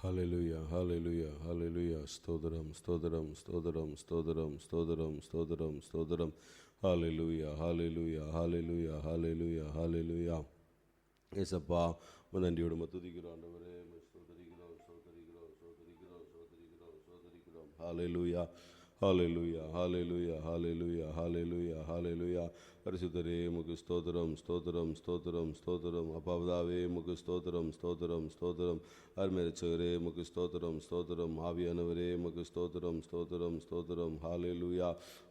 ஹல்லேலூயா ஹல்லேலூயா ஹல்லேலூயா. ஸ்தோத்திரம் ஸ்தோத்திரம் ஸ்தோத்திரம் ஸ்தோத்திரம் ஸ்தோத்திரம் ஸ்தோத்திரம் ஸ்தோத்திரம். ஹல்லேலூயா ஹல்லேலூயா ஹல்லேலூயா ஹல்லேலூயா ஹல்லேலூயா. ஏசப்பா நன்றியோடு துதிக்கிறோம் ஆண்டவரே. ஸ்தோத்திரிக்கிறோம் ஸ்தோத்திரிக்கிறோம் ஸ்தோத்திரிக்கிறோம் ஸ்தோத்திரிக்கிறோம் ஸ்தோத்திரிக்கிறோம். ஹல்லேலூயா ஹல்லேலூயா ஹல்லேலூயா ஹல்லேலூயா ஹல்லேலூயா ஹல்லேலூயா. பரிசுத்தரே உமக்கு ஸ்தோத்திரம் ஸ்தோத்திரம் ஸ்தோத்திரம் ஸ்தோத்திரம். அப்பாவதாவே உமக்கு ஸ்தோத்திரம் ஸ்தோத்திரம் ஸ்தோத்திரம். அருமையரட்சகரே உமக்கு ஸ்தோத்திரம் ஸ்தோத்திரம். ஆவியானவரே உமக்கு ஸ்தோத்திரம் ஸ்தோத்திரம் ஸ்தோத்திரம். ஹல்லேலூயா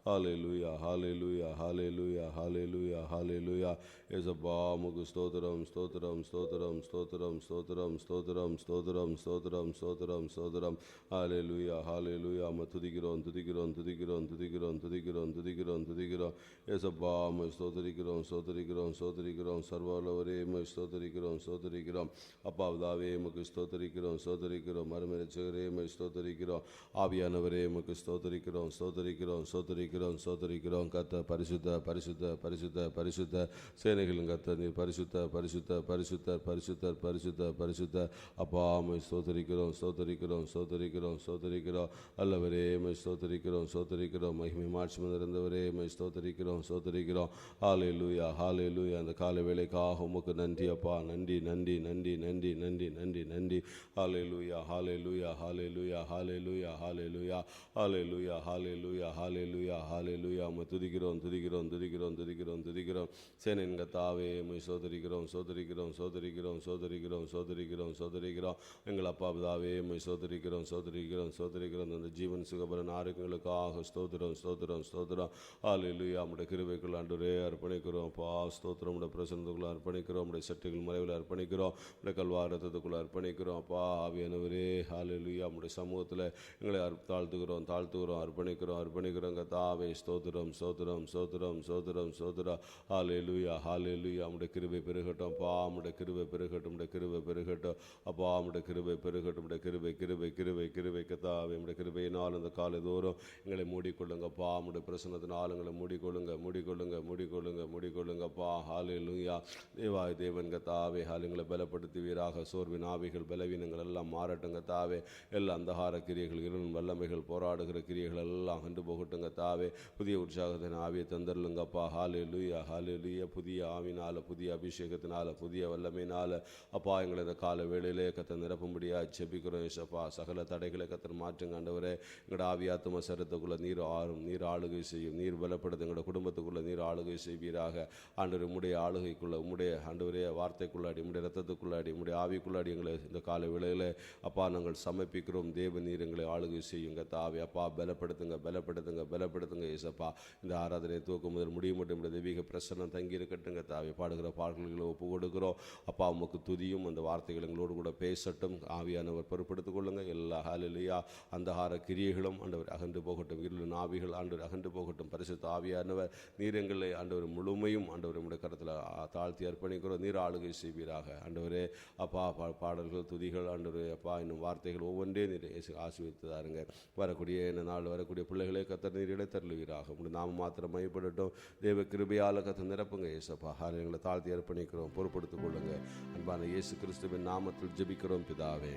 ஹல்லேலூயா ஹல்லேலூயா ஹல்லேலூயா ஹல்லேலூயா ஹல்லேலூயா. ஏசப்பா உமக்கு ஸ்தோத்திரம் ஸ்தோத்திரம் ஸ்தோத்திரம் ஸ்தோத்திரம் ஸ்தோத்திரம் ஸ்தோத்திரம் ஸ்தோத்திரம் ஸ்தோத்திரம் ஸ்தோத்திரம் ஸ்தோத்திரம். ஹல்லேலூயா ஹல்லேலூயா. துதிக்கிறோம் துதிக்கிறோம் துதிக்கிறோம் துதிக்கிறோம் துதிக்கிறோம் துதிக்கிறோம் துதிக்கிறோம். ஏசப்பா ஸ்தோத்திரிக்கிறோம் ஸ்தோத்திரிக்கிறோம் ஸ்தோத்திரிக்கிறோம். சர்வவல்லவரே ஸ்தோத்திரிக்கிறோம் ஸ்தோத்திரிக்கிறோம். அப்பாவதாவே உமக்கு ஸ்தோத்திரிக்கிறோம் ஸ்தோத்திரிக்கிறோம். அருமையரட்சகரே ஸ்தோத்திரிக்கிறோம். ஆவியானவரே உமக்கு ஸ்தோத்திரிக்கிறோம் ஸ்தோத்திரிக்கிறோம் ஸ்தோத்திரிக்கிறோம் ஸ்தோத்திரிக்கிறோம். கர்த்த பரிசுத்த பரிசுத்த பரிசுத்த பரிசுத்த சேனைகளின் கர்த்தர் நீர் பரிசுத்த பரிசுத்த பரிசுத்தர் பரிசுத்தர் பரிசுத்த பரிசுத்த. அப்பா ஸ்தோத்திரிக்கிறோம் ஸ்தோத்திரிக்கிறோம் ஸ்தோத்திரிக்கிறோம் ஸ்தோத்திரிக்கிறோம். அல்லவரே ஸ்தோத்திரிக்கிறோம் ஸ்தோத்திரிக்கிறோம். மகிமை மாட்சிமை நிறைந்தவரே ஸ்தோத்திரிக்கிறோம் ஸ்தோத்திரிக்கிறோம். ஹல்லேலூயா ஹல்லேலூயா. அந்த காலை வேளைக்காக உமக்கு நன்றி அப்பா. நன்றி நன்றி நன்றி நன்றி நன்றி நன்றி நன்றி. ஹல்லேலூயா ஹல்லேலூயா ஹல்லேலூயா ஹல்லேலூயா ஹல்லேலூயா ஹல்லேலூயா ஹல்லேலூயா ஹல்லேலூயா ஹல்லேலூயா. துதிக்கிறோம் துதிக்கிறோம் துதிக்கிறோம் துதிக்கிறோம் துதிக்கிறோம். சேனையின் கர்த்தாவே ஸ்தோத்திரிக்கிறோம் ஸ்தோத்திரிக்கிறோம் ஸ்தோத்திரிக்கிறோம் ஸ்தோத்திரிக்கிறோம் ஸ்தோத்திரிக்கிறோம் ஸ்தோத்திரிக்கிறோம். எங்கள் அப்பா பிதாவே ஸ்தோத்திரிக்கிறோம் ஸ்தோத்திரிக்கிறோம் ஸ்தோத்திரிக்கிறோம். அந்த ஜீவன் சுகபலன் ஆரோக்கியங்களுக்காக ஸ்தோத்திரம் ஸ்தோத்திரம் ஸ்தோத்திரம். ஹல்லேலூயா. நம்முடைய கிருபைக்குள் ஆண்டவரே அர்ப்பணிக்கிறோம் அப்பா. ஸ்தோத்திரம். நம்முடைய பிரசன்னத்துக்குள்ள அர்ப்பணிக்கிறோம். நம்முடைய சட்டைகள் மறைவில் அர்ப்பணிக்கிறோம். நம்முடைய கல்வாரத்துக்குள்ள அர்ப்பணிக்கிறோம் அப்பா. ஆவியானவரே ஹல்லேலூயா. நம்முடைய சமூகத்தில் எங்களை தாழ்த்துக்கிறோம் தாழ்த்துக்கிறோம் அர்ப்பணிக்கிறோம் அர்ப்பணிக்கிறோம். கர்த்தாவே ஸ்தோத்திரம் ஸ்தோத்திரம் ஸ்தோத்திரம் ஸ்தோத்திரம் ஸ்தோத்திரம். ஹல்லேலூயா ஹல்லேலூயா. நம்முடைய கிருபை பெருகட்டும் அப்பா. நம்முடைய கிருபை பெருகட்டும். நம்முடைய கிருபை பெருகட்டும் அப்பா. நம்முடைய கிருபை பெருகட்டும். நம்முடைய கிருபை கிருபை கிருபை கிருபை. கர்த்தாவே நம்முடைய கிருபையினால் இந்த காலை தோறும் எங்களை மூடிக்கொள்ளுங்கப்பா. நம்முடைய பிரசன்னத்தினால் எங்களை மூடிக்கொள்ளுங்க மூடிக்கொள்ளுங்க மூடிக்கொள்ளுங்க மூடிக்கொள்ளுங்கப்பா. ஹல்லேலூயா. தேவாய் தேவன் கர்த்தாவே எங்களை பலப்படுத்துவீராக. சோர்வின் ஆவிகள் பலவீனங்கள் எல்லாம் மாறட்டுங்க தாவே. எல்லா அந்தகார கிரியைகள் இருள் வல்லமைகள் போராடுகிற கிரியைகள் எல்லாம் கண்டு போகட்டுங்க தாவே. புதிய உற்சாகத்தின் ஆவியை தந்தருளுங்கப்பா. ஹல்லேலூயா ஹல்லேலூயா. புதிய ஆவினால புதிய அபிஷேகத்தினால புதிய வல்லமையினால அப்பா எங்களை இந்த கால வேளையிலே கத்த நிரப்பும்படியாக செபிக்கிறோம். ஏசப்பா சகல தடைகளை கத்தர் மாற்றுங்க ஆண்டவரே. எங்களோட ஆவியாத்ம சரத்துக்குள்ள நீர் ஆறும் நீர் ஆளுகை செய்யும் நீர் பலப்படுத்த எங்களோட குடும்பத்துக்குள்ள நீர் ஆளுகை செய்வீராக. ஆண்டவர் உம்முடைய ஆளுகைக்குள்ள உம்முடைய ஆண்டவரே வார்த்தைக்குள்ளாடி உம்முடைய ரத்தத்துக்குள்ளாடி உம்முடைய ஆவிக்குள்ளாடி எங்களை இந்த கால வேளையில் அப்பா நாங்கள் சமர்ப்பிக்கிறோம். தேவ நீர் எங்களை ஆளுகை செய்யுங்க தாவே. அப்பா பலப்படுத்துங்க பலப்படுத்துங்க பலப்படுத்துங்க ஏசப்பா. இந்த ஆராதனை துவக்கம் முதல் முடியும் மட்டும் இந்த தெய்வீக பிரசன்னம் தங்கி இருக்கட்டுங்க தாவே. பாடுகிற பாடல்களை ஒப்பு கொடுக்கிறோம் அப்பா. உமக்கு துதியும் அந்த வார்த்தைகள் எங்களோடு கூட பேசட்டும். ஆவியானவர் பொறுப்படுத்திக் கொள்ளுங்க. எல்லா ஹல்லேலூயா அந்தகார கிரியைகளும் ஆண்டவர் அகன்று போகட்டும். இருளின் ஆவிகள் ஆண்டவர் அகன்று போகட்டும். பரிசுத்த ஆவியானவர் நீர் எங்களை ஆண்டவர் முழுமையும் ஆண்டவர் நம்முடைய கருத்தில் தாழ்த்தி அர்ப்பணிக்கிறோம். நீர் ஆளுகை செய்வீராக ஆண்டவரே. அப்பா பாடல்கள் துதிகள் ஆண்டவரே அப்பா இன்னும் வார்த்தைகள் ஒவ்வொன்றே நீர் ஆசீர்வதித்தாருங்க. வரக்கூடிய இந்த நாள் வரக்கூடிய பிள்ளைகளே கத்தர் நீர் இடைத்தருளுவீராக. உங்களுடைய நாம மாத்திரம் மையப்படட்டும். தேவ கிருபையால் கத்த நிரப்புங்க ஏசப்பா. எங்களை தாழ்த்தி அர்ப்பணிக்கிறோம். பொறுப்படுத்திக் கொள்ளுங்க. அன்பான இயேசு கிறிஸ்துவின் நாமத்தில் ஜெபிக்கிறோம் பிதாவே.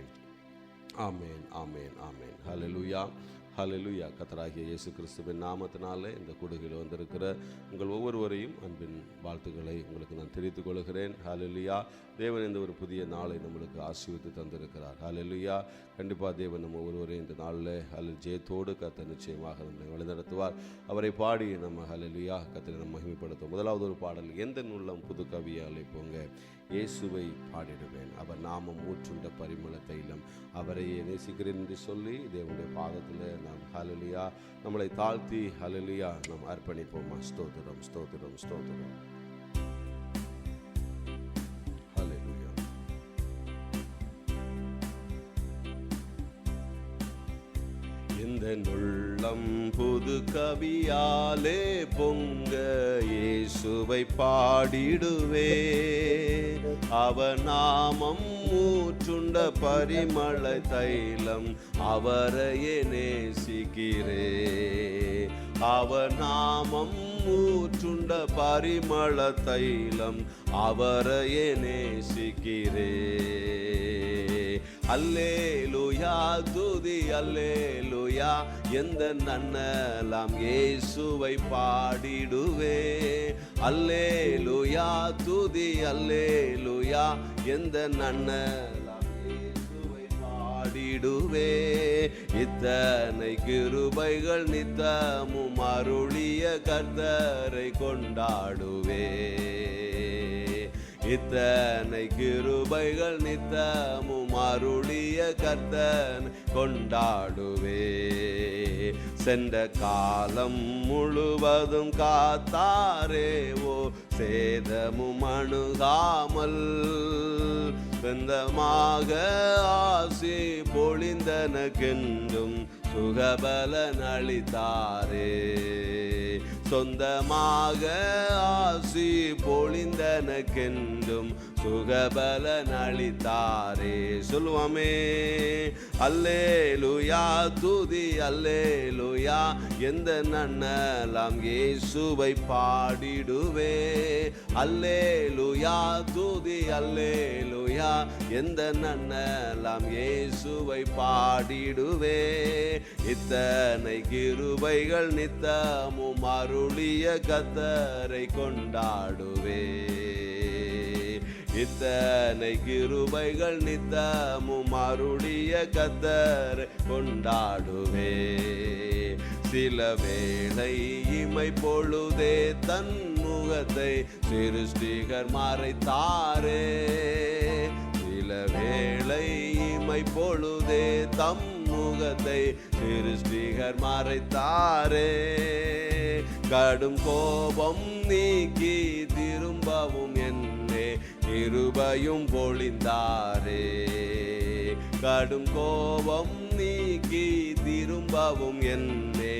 ஆமேன் ஆமேன் ஆமேன். ஹல்லேலூயா ஹல்லேலூயா. கர்த்தராகிய இயேசு கிறிஸ்துவின் நாமத்தினாலே இந்த கூடுகையில் வந்திருக்கிற உங்கள் ஒவ்வொருவரையும் அன்பின் வாழ்த்துக்களை உங்களுக்கு நான் தெரிவித்துக் கொள்கிறேன். ஹல்லேலூயா. தேவன் இந்த ஒரு புதிய நாளை நம்மளுக்கு ஆசீர்வதித்து தந்திருக்கிறார். ஹல்லேலூயா. கண்டிப்பாக தேவன் நம்ம ஒருவரையும் இந்த நாளில் ஜெயத்தோடு கர்த்தர் நிச்சயமாக நம்மை வழிநடத்துவார். அவரை பாடி நம்ம ஹல்லேலூயா கர்த்தரை நம்ம மகிமைப்படுத்தும். முதலாவது ஒரு பாடல். எந்த நுள்ளம் புது கவியை அழைப்போங்க. இயேசுவை பாடிடுவேன். அவர் நாமம் ஊற்றுண்ட பரிமள தைலம். அவரையே நேசிக்கிறேன் என்று சொல்லி தேவனுடைய பாதத்தில் நாம் ஹல்லேலூயா நம்மளை தாழ்த்தி ஹல்லேலூயா நாம் அர்ப்பணிப்போமா. ஸ்தோத்திரம் ஸ்தோத்திரம் ஸ்தோத்திரம். ஹல்லேலூயா. இந்த நுள்ளம் புது கவியாலே பொங்க இயேசுவை பாடிடுவே. அவர் நாமம் ஊற்றுண்ட பரிமள தைலம். அவரையே நேசிக்கிறே. அவர் நாமம் ஊற்றுண்ட பரிமள தைலம், அவரையே நேசிக்கிறே. அல்லேலூயா துதி அல்லேலூயா, எந்த நன்னலாம் இயேசுவை பாடிடுவே. அல்லேலூயா துதி அல்லேலூயா, எந்த நன்னலாம் இயேசுவை பாடிடுவே. இத்தனை கிருபைகள் நித்தமும் அருளிய கர்த்தரை கொண்டாடுவே. இத்தனை கிருபைகள் நித்தமும் அருளிய கர்த்தன் கொண்டாடுவே. சென்ற காலம் முழுவதும் காத்தாரே, ஓ சேதமும் அணுகாமல் சொந்தமாக ஆசி பொழிந்தனக்கென்றும் சுகபலன் அளித்தாரே. சொந்தமாக ஆசி பொழிந்தனக்கென்றும் சுகபலன் அளித்தாரே. சொல்லுவாமே அல்லேலூயா துதி அல்லேலூயா, எந்த நன்னலாம் இயேசுவை பாடிடுவே. அல்லேலூயா துதி அல்லேலூயா, எந்த நன்னலாம் இயேசுவை பாடிடுவே. இத்தனை கிருபைகள் நித்தமும் அருளிய கர்த்தரை கொண்டாடுவே. இத்தனை கிருபைகள் நித்தமும் அருளிய கர்த்தரை கொண்டாடுவே. சில வேளை இமை பொழுதே தன் முகத்தை சிருஷ்டிகர் மறைத்தாரே. சில வேளை இமை பொழுதே தம் முகத்தை சிருஷ்டிகர் மறைத்தாரே. கடும் கோபம் நீக்கி திரும்பவும் என்னே கிருபையும் பொழிந்தாரே. கடும் கோபம் நீக்கி திரும்பவும் என்னே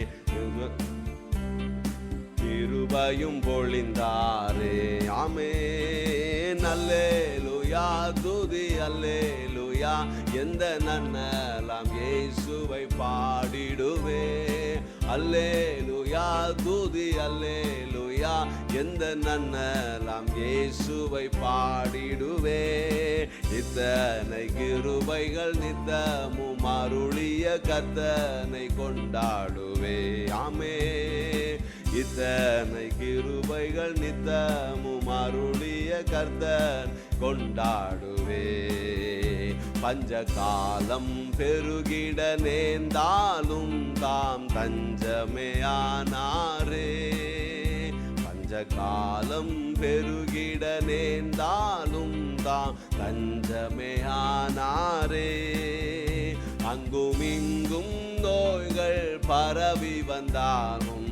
கிருபையும் பொழிந்தாரே. ஆமென் அல்லேலூயா துதி அல்லேலூயா, எந்த நன்னலாம் இயேசுவை பாடிடுவே. அல்லேலூயா துதி அல்லேலூயா, எந்த நன்னலாம் இயேசுவை பாடிடுவே. இத்தனை கிருபைகள் நித்தமும் அருளிய கர்த்தனை கொண்டாடுவே. ஆமென் இத்தனை கிருபைகள் நித்தமும் அருளிய கர்த்தன் கொண்டாடுவே. பஞ்சகாலம் பெருகிட நேர்ந்தாலும் தாம் தஞ்சமே ஆனாரே. பஞ்சகாலம் பெருகிட நேர்ந்தாலும் தாம் தஞ்சமே ஆனாரே. அங்கும் இங்கும் நோய்கள் பரவி வந்தாலும்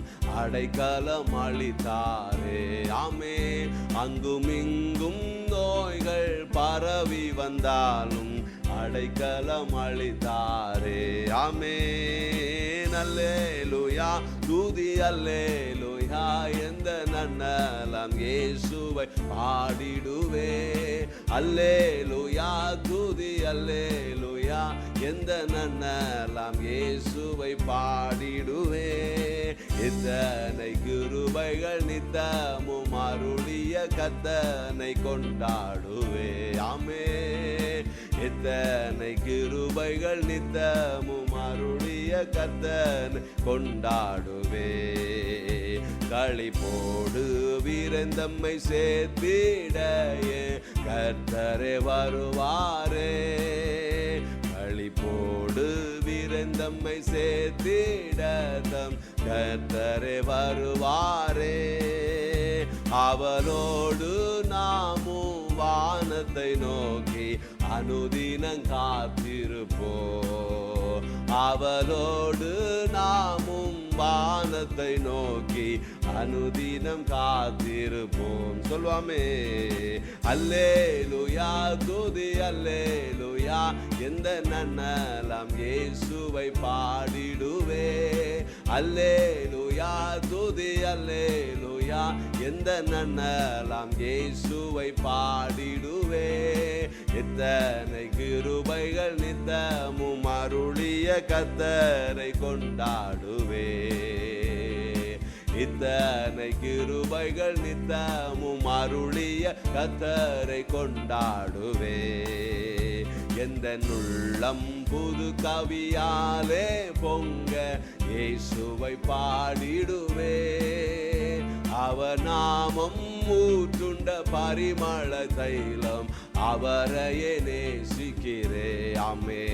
அடைக்கலம் அளித்தாரே. ஆமே அங்கும் இங்கும் நோய்கள் பரவி வந்தாலும் அடைக்கலம் அளித்தாரே. ஆமே அல்லேலூயா துதி அல்லேலூயா, எந்த நன்னலாம் இயேசுவை பாடிடுவே. அல்லேலூயா துதி அல்லேலூயா, எந்த நன்னலாம் இயேசுவை பாடிடுவே. இத்தனை கிருபைகள் நித்தமும் அருளிய கர்த்தனை கொண்டாடுவே. ஆமென் இத்தனை கிருபைகள் நித்தமும் அருளிய கர்த்தனை கொண்டாடுவே. களிப்போடு வீரந்தம்மை சேர்த்திட கர்த்தரே வருவாரே. களிப்போடு வீரந்தம்மை சேர்த்திட தம் கர்த்தரே வருவாரே. அவரோடு நாமும் வானத்தை நோக்கி அனுதினம் காத்திருப்போம். அவரோடு நாமும் வானத்தை நோக்கி அனுதினம் காத்திருப்போம். சொல்வாமே அல்லேலூயா துதி அல்லேலூயா, எந்த நன்னலாம் இயேசுவை பாடிடுவே. அல்லேலூயா துதி அல்லேலூயா, எந்த நன்னலாம் இயேசுவை பாடிடுவே. இத்தனை கிருபைகள் நித்தமும் அருளிய கர்த்தரை கொண்டாடுவே. இத்தனை கிருபைகள் நித்தமும் அருளிய கர்த்தரை கொண்டாடுவே. எந்த உள்ளம் புது கவியாலே பொங்க இயேசுவை பாடிடுவே. அவர் நாமம் ஊற்றுண்ட பரிமள தைலம் அவரையே நேசிக்கிறே. ஆமே.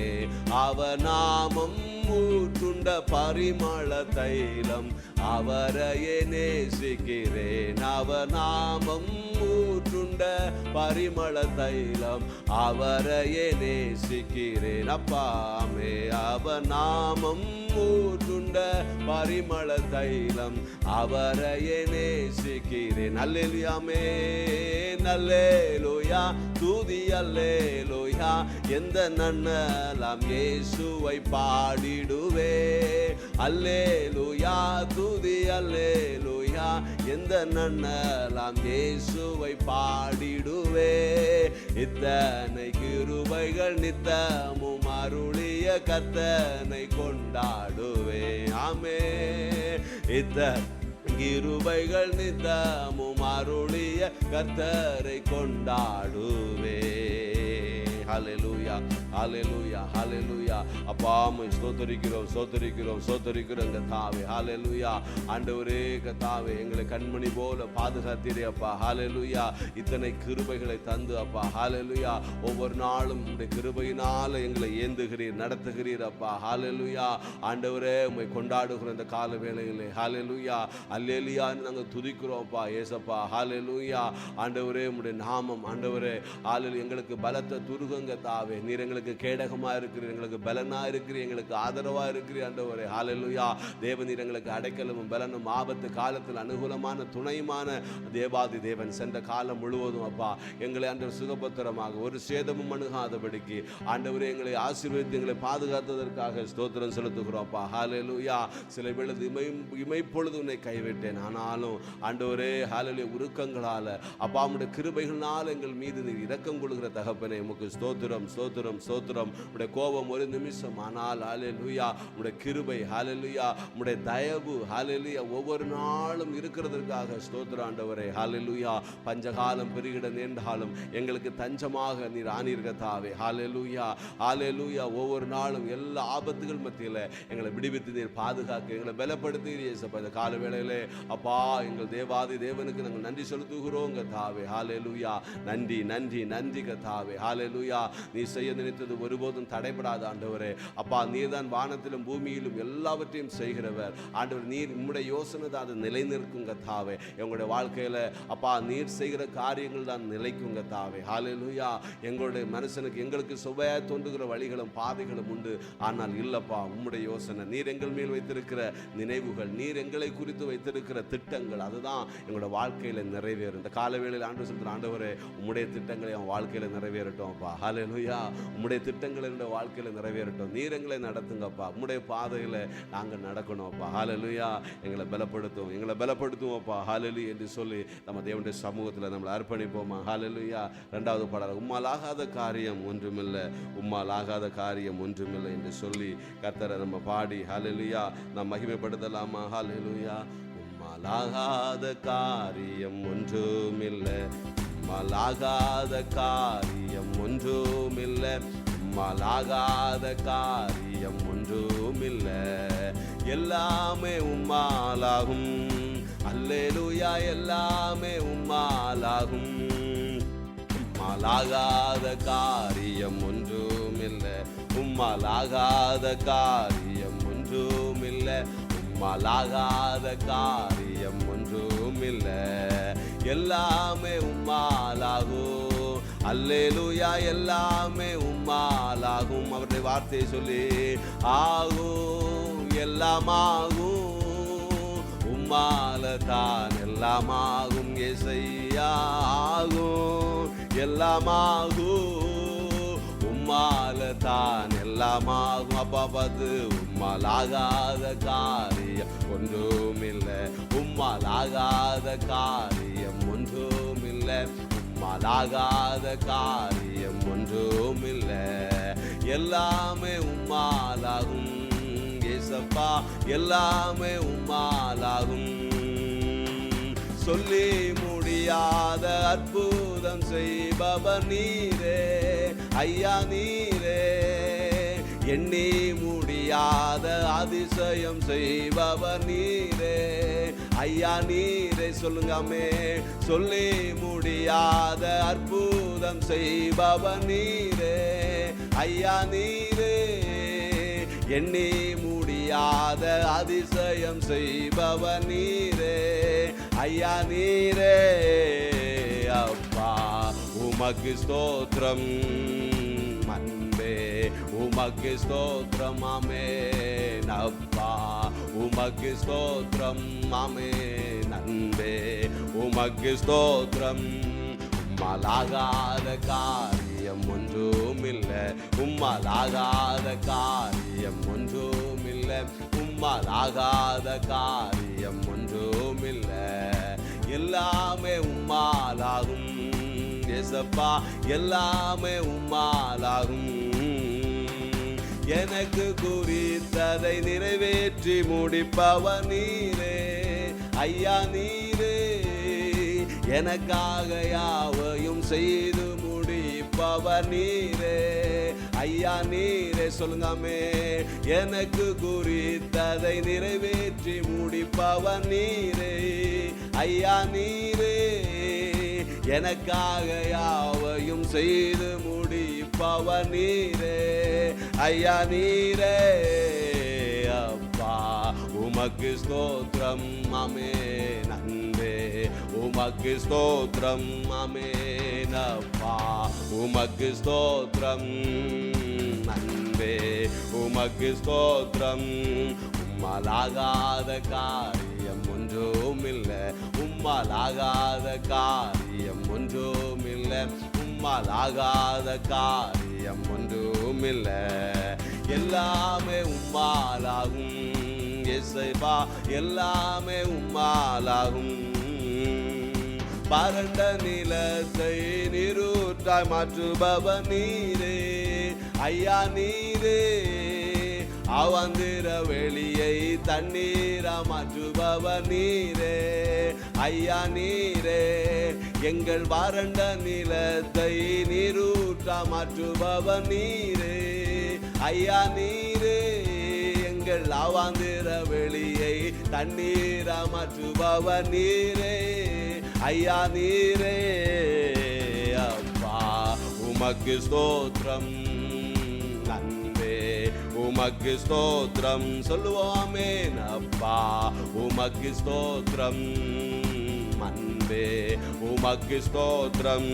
அவர் நாமம் ஊற்றுண்ட பரிமள தைலம் அவரையே நேசிக்கிறேன். அவர் நாமம் ஊற்றுண்ட பரிமள தைலம் அவரையே நேசிக்கிறேன். அப்பாமே. அவர் நாமம் ஊற்றுண்ட பரிமள தைலம் அவரையே நேசிக்கிறேன். அல்லேலூயாமே. அல்லேலூயா. துதி அல்லேலூயா. எந்த நன்னலாம் இயேசுவை பாடிடுவே. அல்லேலூயா. துதி அல்லேலூயா. எந்த நன்னலாம் இயேசுவை பாடிடுவே. இத்தனை கிருபைகள் நித்தமும் அருளிய கர்த்தனை கொண்டாடுவே. ஆமே. இத்தனை கிருபைகள் நித்தமும் அருளிய கர்த்தரை கொண்டாடுவே. ஹல்லேலூயா, ஹல்லேலூயா, ஹல்லேலூயா. அப்பா உம்மை ஸ்தோத்திரிக்கிறோம், ஸ்தோத்திரிக்கிறோம், ஸ்தோத்திரிக்கிறோம் கர்த்தாவே. ஹல்லேலூயா. ஆண்டவரே கர்த்தாவே, எங்களை கண்மணி போல பாதுகாத்தீரே அப்பா. ஹல்லேலூயா. இத்தனை கிருபைகளை தந்து அப்பா. ஹல்லேலூயா. ஒவ்வொரு நாளும் உம்முடைய கிருபையினால எங்களை ஏந்துகிறீர், நடத்துகிறீர் அப்பா. ஹல்லேலூயா. ஆண்டவரே உம்மை கொண்டாடுகிற இந்த கால வேளையிலே ஹல்லேலூயா, அல்லேலூயான்னு நாங்கள் துதிக்கிறோம் அப்பா. ஏசப்பா. ஹல்லேலூயா. ஆண்டவரே உம்முடைய நாமம் ஆண்டவரே ஹல்லேலூயா எங்களுக்கு பலத்த துருகங்க தாவே. நீர் எங்களுக்கு கேடகமா இருக்கிறீர், எங்களுக்கு பலனா இருக்கிறீர், எங்களுக்கு ஆதரவா இருக்கிறீர் ஆண்டவரே. ஹல்லேலூயா. தேவ நீர் எங்களுக்கு அடைக்கலமும் பலனும் ஆபத்து காலத்தில் அனுகூலமான துணையுமான தேவாதி தேவன். சென்ற காலம் முழுவதும் அப்பா எங்களை ஆண்டவர் சுகபத்திரமாக ஒரு சேதமும் அணுகாதபடிக்கு ஆண்டவரே எங்களை ஆசீர்வதித்து எங்களை பாதுகாத்ததற்காக ஸ்தோத்திரம் செலுத்துகிறோம் அப்பா. ஹல்லேலூயா. சில வேளை இமைப்பொழுது உன்னை கைவிட்டேன், ஆனாலும் ஆண்டவரே ஹல்லேலூயா உருக்கங்களால அப்பா உம்முடைய கிருபைகளால் எங்கள் மீது நீர் இரக்கம் கொள்கிற தகப்பனே உமக்கு ஸ்தோத்திரம், ஸ்தோத்திரம், ஸ்தோத்திரம். உம்முடைய கோபம் ஒரு நிமிஷம், ஆனால் ஹல்லேலூயா உம்முடைய கிருபை ஹல்லேலூயா உம்முடைய தயவு ஹல்லேலூயா ஒவ்வொரு நாளும் இருக்கிறதற்காக ஸ்தோத்திரம் ஆண்டவரே. ஹல்லேலூயா. பஞ்சகாலம் பெருகிட நேர்ந்தாலும் எங்களுக்கு தஞ்சமாக நீர் ஆனீர் கர்த்தாவே. ஹல்லேலூயா, ஹல்லேலூயா. ஒவ்வொரு நாளும் எல்லா ஆபத்துகள் மத்தியில் எங்களை விடுவித்து நீர் பாதுகாக்க எங்களை பலப்படுத்தீர் இயேசுப்பா. இந்த கால வேளையிலே அப்பா எங்கள் தேவாதி தேவனுக்கு நாங்கள் நன்றி செலுத்துகிறோம் கர்த்தாவே. ஹல்லேலூயா. நன்றி, நன்றி, நன்றி கர்த்தாவே. ஹல்லேலூயா. நீ செய்ய நினைத்தது ஒருபோதும் தடைபடாத ஆண்டவரே. அப்பா நீர் தான் வானத்திலும் பூமியிலும் எல்லாவற்றையும் செய்கிறவர் ஆண்டவர். நீர் உம்முடைய யோசனை தான் அது நிலை நிற்கும் கர்த்தாவே. எங்களுடைய வாழ்க்கையில அப்பா நீர் செய்கிற காரியங்கள் தான் நிலைக்கும் கர்த்தாவே. ஹல்லேலூயா. எங்களுடைய மனுஷனுக்கு எங்களுக்கு சுவையா தோன்றுகிற வழிகளும் பாதைகளும் உண்டு, ஆனால் இல்லப்பா உம்முடைய யோசனை, நீர் எங்கள் மேல் வைத்திருக்கிற நினைவுகள், நீர் எங்களை குறித்து வைத்திருக்கிற திட்டங்கள் அதுதான் எங்களுடைய வாழ்க்கையில நிறைவேறும். இந்த காலவேளையில் ஆண்டு சொல்ற ஆண்டவரே உம்முடைய திட்டங்களை அவன் வாழ்க்கையில நிறைவேறட்டும் அப்பா. ஹல்லேலூயா. உம்முடைய திட்டங்கள் என்னுடைய வாழ்க்கையில நிறைவேறட்டும். நீர் எங்களை நடத்துங்கப்பா. உம்முடைய பாதையில நாங்கள் நடக்கணும் அப்பா. ஹல்லேலூயா. எங்களை பலப்படுத்தும், எங்களை பலப்படுத்தும் அப்பா. ஹல்லேலூயா என்று சொல்லி நம்ம தேவனுடைய சமூகத்தில் நம்மளை அர்ப்பணிப்போமா. ஹல்லேலூயா. 2வது பாடல் உம்மால் ஆகாத காரியம் ஒன்றுமில்லை, உம்மால் ஆகாத காரியம் ஒன்றுமில்லை என்று சொல்லி கர்த்தரை நம்ம பாடி ஹல்லேலூயா நாம் மகிமைப்படுத்தலாமா. ஹல்லேலூயா. உம்மால் ஆகாத காரியம் ஒன்றுமில்லை, உம்மால் ஆகாத காரியம் ஒன்றுமில்லை, உம்மால் ஆகாத காரியம் ஒன்றுமில்லை, எல்லாமே உம்மாலாகும். அல்லேலூயா. எல்லாமே உம்மாலாகும். உம்மால் ஆகாத காரியம் ஒன்றுமில்லை, உம்மால் ஆகாத காரியம் ஒன்றுமில்லை, உம்மால் ஆகாத காரியம் ஒன்றுமில்லை, எல்லாமே உம்மாலாகும். அல்லேலூயா. எல்லாமே உம்மாலாகும். அவருடைய வார்த்தையை சொல்லி ஆகும், எல்லாமாகும், உம்மால தான் எல்லாமாகும். இயேசையா. ஆகும், எல்லாமாகும், உம்மால தான் எல்லாமாகும். அப்பா பார்த்து உம்மால் ஆகாத காரியம் ஒன்றுமில்லை, உம்மால் ஆகாத காரியம் ஒன்றுமில்லை, உம்மால் ஆகாத காரியம் ஒன்றுமில்லை, எல்லாமே உம்மாலாகும். ஏசப்பா. எல்லாமே உம்மாலாகும். சொல்லி முடியாத அற்புதம் செய்பவர் நீரே ஐயா நீரே, எண்ணி முடியாத அதிசயம் செய்பவர் நீரே ஐயா நீரே. சொல்லுங்கமே, சொல்லி முடியாத அற்புதம் செய்பவர் நீரே ஐயா நீரே, எண்ணி முடியாத அதிசயம் செய்பவர் நீரே ஐயா நீரே. அப்பா உமக்கு ஸ்தோத்திரம், அன்பே உமக்கு ஸ்தோத்திரம், ஆமென். அப்பா உமக்கு ஸ்தோத்திரம், ஆமென். அன்பே உமக்கு ஸ்தோத்திரம். உம்மாலாகாத காரியம் ஒன்றுமில்லை, உம்மாலாகாத காரியம் ஒன்றுமில்லை, உம்மாலாகாத காரியம் ஒன்றுமில்லை. எல்லாமே உம்மாலாகும் ஏசப்பா, எல்லாமே உம்மாலாகும். எனக்கு குறித்ததை நிறைவேற்றி முடிப்பவர் நீரே ஐயா நீரே, எனக்காக யாவையும் செய்து முடிப்பவர் நீரே ஐயா நீரே. சொல்லுங்கமே, எனக்கு குறித்ததை நிறைவேற்றி முடிப்பவர் நீரே ஐயா நீரே, எனக்காக யாவையும் செய்து முடிப்பவர் நீரே ஐயா நீரே. அப்பா உமக்கு ஸ்தோத்திரம், ஆமென். அன்பே உமக்கு ஸ்தோத்திரம், ஆமென். அப்பா உமக்கு ஸ்தோத்திரம், அன்பே உமக்கு ஸ்தோத்திரம். உம்மாலாகாத காரியம் ஒன்றுமில்லை, உம்மாலாகாத காரியம் ஒன்றுமில்லை, உம்மாலாகாத காரியம் ஒன்றுமில்லை. எல்லாமே உம்மாலாகும் இயேசப்பா, எல்லாமே உம்மாலாகும். பரண்ட நிலத்தை நீரூற்றாய் மாற்றுபவர் நீரே ஐயா நீரே, அவாந்திர வெளியை தண்ணீரா மாற்றுபவர் நீரே ஐயா நீரே, எங்கள் வறண்ட நிலத்தை நீரூற்றா மாற்றுபவர் நீரே ஐயா நீரே, எங்கள் அவாந்திர வெளியை தண்ணீரா மாற்றுபவர் நீரே ஐயா நீரே. அப்பா உமக்கு ஸ்தோத்திரம், அன்பே உமக்கு ஸ்தோத்திரம். சொல்லுவோமே, அப்பா உமக்கு ஸ்தோத்திரம், அன்பே உமக்கு ஸ்தோத்திரம்.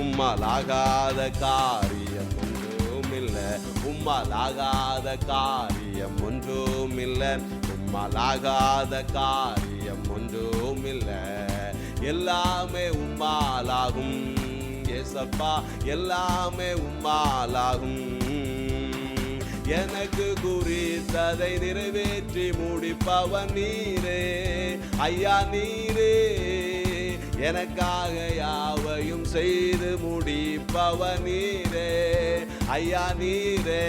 உம்மாலாகாத காரியம் ஒன்றுமில்லை, உம்மாலாகாத காரியம் ஒன்றுமில்லை, உம்மாலாகாத காரியம் ஒன்றுமில்லை. எல்லாமே உம்மாலாகும் ஏசப்பா, எல்லாமே உம்மாலாகும். எனக்கு குறித்ததை நிறைவேற்றி முடிப்பவர் நீரே ஐயா நீரே, எனக்காக யாவையும் செய்து முடிப்பவர் நீரே ஐயா நீரே,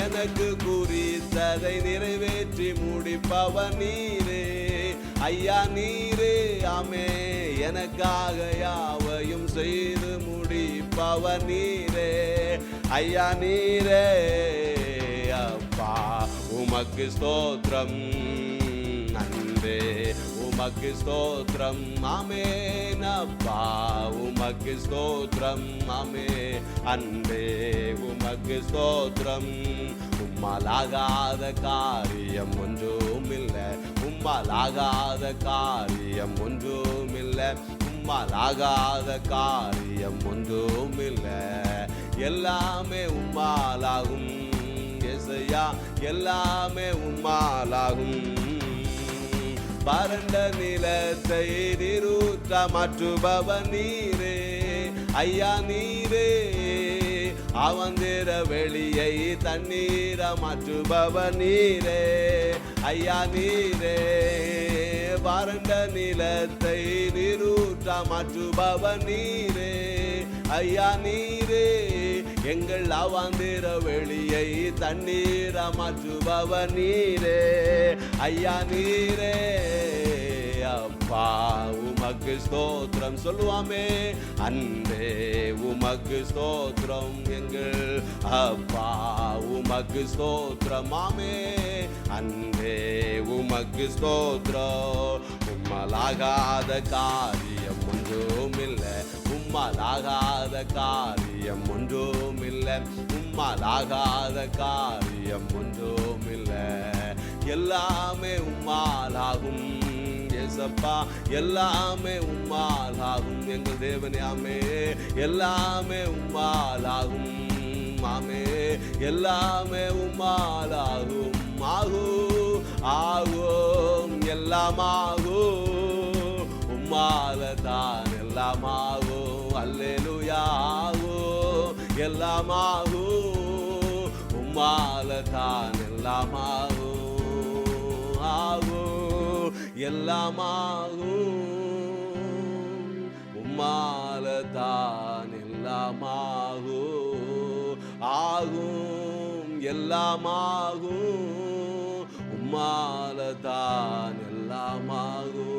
எனக்கு குறித்ததை நிறைவேற்றி முடிப்பவர் நீரே ஐயா நீரே, ஆமே. எனக்காக யாவையும் செய்து முடிப்பவர் நீரே ஐயா நீரே. அப்பா உமக்கு ஸ்தோத்திரம், அன்பே உமக்கு ஸ்தோத்திரம், ஆமென். அப்பா உமக்கு ஸ்தோத்திரம், ஆமென். அன்பே உமக்கு ஸ்தோத்திரம். உம்மாலாகாத காரியம் ஒன்றுமில்லை, உம்மாலாகாத காரியம் ஒன்றுமில்லை, உம்மாலாகாத காரியம் ஒன்றுமில்லை. எல்லாமே உம்மாலாகும் இயேசையா, எல்லாமே உம்மாலாகும். பரண்ட நிலத்தை நீரூற்றா மாற்றுபவர் நீரே ஐயா நீரே, அவாந்திர வெளியை தண்ணீரா மாற்றுபவர் நீரே ஐயா நீரே, வறண்ட நிலத்தை நீரூற்றா மாற்றுபவர் நீரே ஐயா நீரே, எங்கள் அவாந்திர வெளியை தண்ணீரா மாற்றுபவர் நீரே ஐயா நீரே. அப்பா உமக்கு ஸ்தோத்திரம் சொல்லுவாமே. அன்பே உமக்கு ஸ்தோத்திரம், எங்கள் அப்பா உமக்கு ஸ்தோத்திரம். ஆமே அன்பே உமக்கு ஸ்தோத்திரம். உம்மலாகாத காரியம் ஒன்றும் இல்லை, உம்மலாகாத காரியம் ஒன்றும் இல்லை, உம்மலாகாத காரியம் ஒன்றும் இல்லை. எல்லாமே உம்மாலாகும் ஏசப்பா, எல்லாமே உம்மாலாகும் எங்கள் தேவனே. ஆமே எல்லாமே உம்மாலாகும். ஆமே எல்லாமே உம்மாலாகும். ஆகும் எல்லாமாகும், உம்மாலதான் எல்லாமாகும். அல்லேலூயா ஆகும் எல்லாமாகும், உம்மாலதான் எல்லாமாகும். ஆகும் எல்லாமாகும், உம்மாலதான் எல்லாமாகும். ஆகும் எல்லாமாகும், உம்மாலதான் எல்லாமாகும்.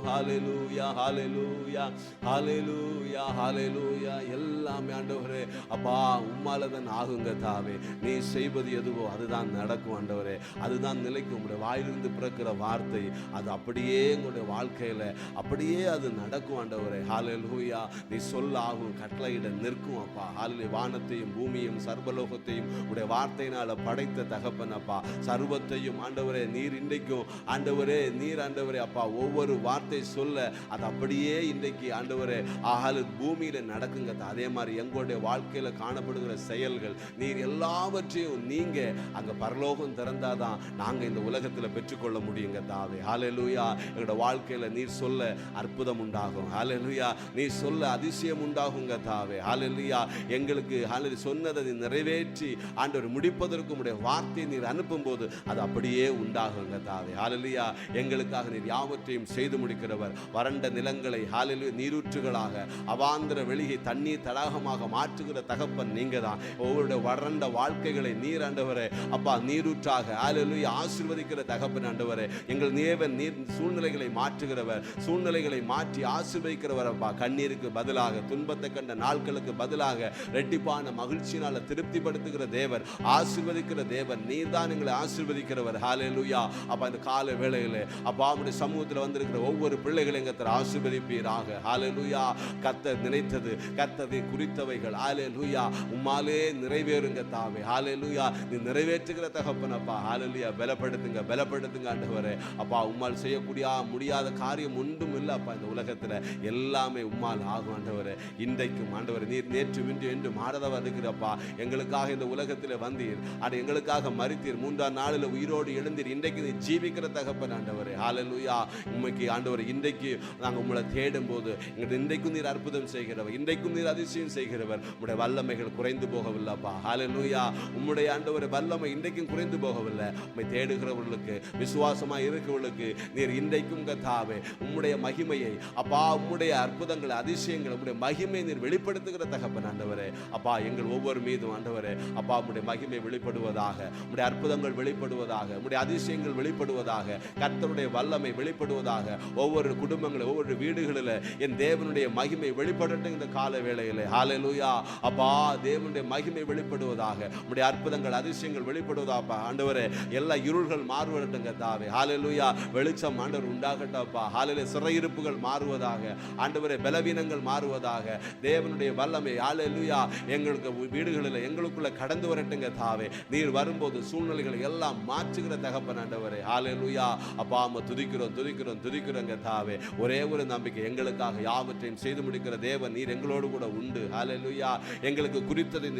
ஹல்லேலூயா ஹல்லேலூயா ஹல்லேலூயா ஹல்லேலூயா. எல்லாமே ஆண்டவரே அப்பா உம்மாலதான் ஆகுங்க தாவே. நீ செய்வது எதுவோ அதுதான் நடக்கும் ஆண்டவரே, அதுதான் நிலைக்கும். உங்களுடைய வாயிலிருந்து பிறக்கிற வார்த்தை அது அப்படியே உங்களுடைய வாழ்க்கையில அப்படியே அது நடக்கும் ஆண்டவரே. ஹல்லேலூயா. நீ சொல்ல ஆகும், கட்டளையிட நிற்கும் அப்பா. ஹல்லேலூயா. வானத்தையும் பூமியையும் சர்வலோகத்தையும் உடைய வார்த்தையினால படைத்த தகப்பன் அப்பா, சர்வத்தையும் ஆண்டவரே நீர் இன்றைக்கும் ஆண்டவரே, நீர் ஆண்டவரே அப்பா ஒவ்வொரு வார்த்தை சொல்ல அது அப்படியே இன்றைக்கு ஆண்டவரே பூமியில நடக்குங்க. அதே மாதிரி எங்களுடைய வாழ்க்கையில காணப்படுகிற செயல்கள் நீர் எல்லாவற்றையும் நீங்க அங்க பரலோகம் திறந்தாதான் நாங்க இந்த உலகத்துல பெற்றுக்கொள்ள முடியுங்க தாவே. ஹல்லேலூயா. எங்களோட வாழ்க்கையில நீர் சொல்ல அற்புதம் உண்டாகும். ஹல்லேலூயா. நீர் சொல்ல அதிசயம் உண்டாகுங்க தாவே. ஹல்லேலூயா. எங்களுக்கு ஹல்லேலூயா சொன்னதை நிறைவேற்றி ஆண்டவர் முடிப்பதற்கு உடைய வார்த்தையை நீர் அனுப்பும் போது அது அப்படியே உண்டாகுங்க தாவே. ஹல்லேலூயா. எங்களுக்காக நீர் யாவற்றையும் செய்து முடிக்கிறவர். வறண்ட நிலங்களை ஹல்லேலூயா நீரூற்றுகளாக, அவாந்திர வெளியை தண்ணீர் தடாகமாக மாற்றுகிற தகப்பன் நீங்க தான். ஒவ்வொரு வறண்ட வாழ்க்கைகளை நீர் ஆண்டவரே அப்பா நீரூற்றாக ஹல்லேலூயா ஆசீர்வதிக்கிற தகப்பன் ஆண்டவரே. எங்கள் தேவன் நீர் சூழ்நிலைகளை மாற்றுகிறவர், சூழ்நிலைகளை மாற்றி ஆசீர்வதிக்கிறவர் அப்பா. கண்ணீருக்கு பதிலாக, துன்பத்தை கண்ட நாட்களுக்கு பதிலாக ரெட்டிப்பான மகிழ்ச்சியினால திருப்திப்படுத்துகிற தேவர், ஆசீர்வதிக்கிற தேவன் நீர் தான் எங்களை ஆசீர்வதிக்கிறவர். ஹல்லேலூயா. அப்பா இந்த கால வேளையிலே அப்பா உம்முடைய சமூகத்தில் வந்திருக்கிற ஒவ்வொரு பிள்ளைகளை கர்த்தர் ஆசீர்வதிப்பீராக. ஹல்லேலூயா. கர்த்தர் நினைத்தது, கர்த்தரை குறித்தவைகள் ஹல்லேலூயா உம்மாலே நிறைவேறுங்க தாவே. ஹல்லேலூயா. நீ நிறைவேற்றுகிற தகப்பனப்பா. ஹல்லேலூயா. பலப்படுத்துங்க, பலப்படுத்துங்க ஆண்டவரே அப்பா. உம்மால் செய்யக்கூடிய முடியாத காரியம் ஒன்றும் இல்லை அப்பா இந்த உலகத்துல. எல்லாமே உம்மால் ஆகும் ஆண்டவரே. இன்றைக்கும் ஆண்டவரே நீர் நேற்று இன்று என்று மாறதவர் இருக்கிறப்பா. எங்களுக்காக இந்த உலகத்தில் வந்தீர், அது எங்களுக்காக மரித்தீர், மூன்றாம் நாளில் உயிரோடு எழுந்தீர். இன்றைக்கு நீ ஜீவிக்கிற தகப்பன் ஆண்டவரே. ஹல்லேலூயா. உண்மைக்கு ஆண்டவரே இன்றைக்கு நாங்கள் உங்களை தேடும் போது இன்றைக்கும் நீர் அற்புதம் செய்கிறவர், இன்றைக்கும் நீர் அதிசயம் செய்கிறவர். உங்களுடைய வல்லமைகள் குறைந்து போகவில்லைப்பா. ஹல்லேலூயா. உம்முடைய ஆண்டவரே வல்லமை இன்றைக்கும் குறைந்து போகவில்லை. உம்மை தேடுகிறவர்களுக்கு, விசுவாசமா இருக்கிறவர்களுக்கு நீர் இன்றைக்கும் கர்த்தாவே உம்முடைய மகிமையை அப்பா, உம்முடைய அற்புதங்கள் அதிசயங்கள் உம்முடைய மகிமையை நீர் வெளிப்படுத்துகிற தகப்பன் ஆண்டவரே அப்பா. எங்கள் ஒவ்வொரு மீதும் ஆண்டவரே அப்பா உம்முடைய மகிமை வெளிப்படுவதாக, உம்முடைய அற்புதங்கள் வெளிப்படுவதாக, உம்முடைய அதிசயங்கள் வெளிப்படுவதாக, கர்த்தருடைய வல்லமை வெளிப்படுவதாக. ஒவ்வொரு குடும்பங்களில், ஒவ்வொரு வீடுகளில் என் தேவனுடைய மகிமை வெளிப்படட்டும் இந்த கால வேளையிலே. ஹல்லேலூயா. அப்பா தேவனுடைய மகிமை வெளிப்படுவதாக, உம்முடைய அற்புதங்கள் அதிசயங்கள் வெளிப்படுவதாக ஆண்டவரே. எல்லா இருள்கள் மாறுவடட்டுங்க தாவே. ஹல்லேலூயா. வெளிச்சம் ஆண்டவர் உண்டாகட்டப்பா. ஹல்லேலூயா. சிறையிருப்புகள் மாறுவதாக ஆண்டவரே, பலவீனங்கள் மாறுவதாக. தேவனுடைய வல்லமை ஹல்லேலூயா எங்களுக்கு வீடுகளில் எங்களுக்குள்ள கடந்து வரட்டுங்க தாவே. நீர் வரும்போது சூழ்நிலைகளை எல்லாம் மாற்றுகிற தகப்பன் ஆண்டவரே. ஹல்லேலூயா. அப்பா அம்மா துதிக்கிறோம் துதிக்கிறோம் துதிக்கிறோங்க தாவே. ஒரே ஒரு நம்பிக்கை, எங்களுக்காக யாவற்றையும் செய்து முடிக்கிற தேவன் நீர் எங்களோடு கூட உண்டு. ஹல்லேலூயா. எங்களுக்கு குறித்ததை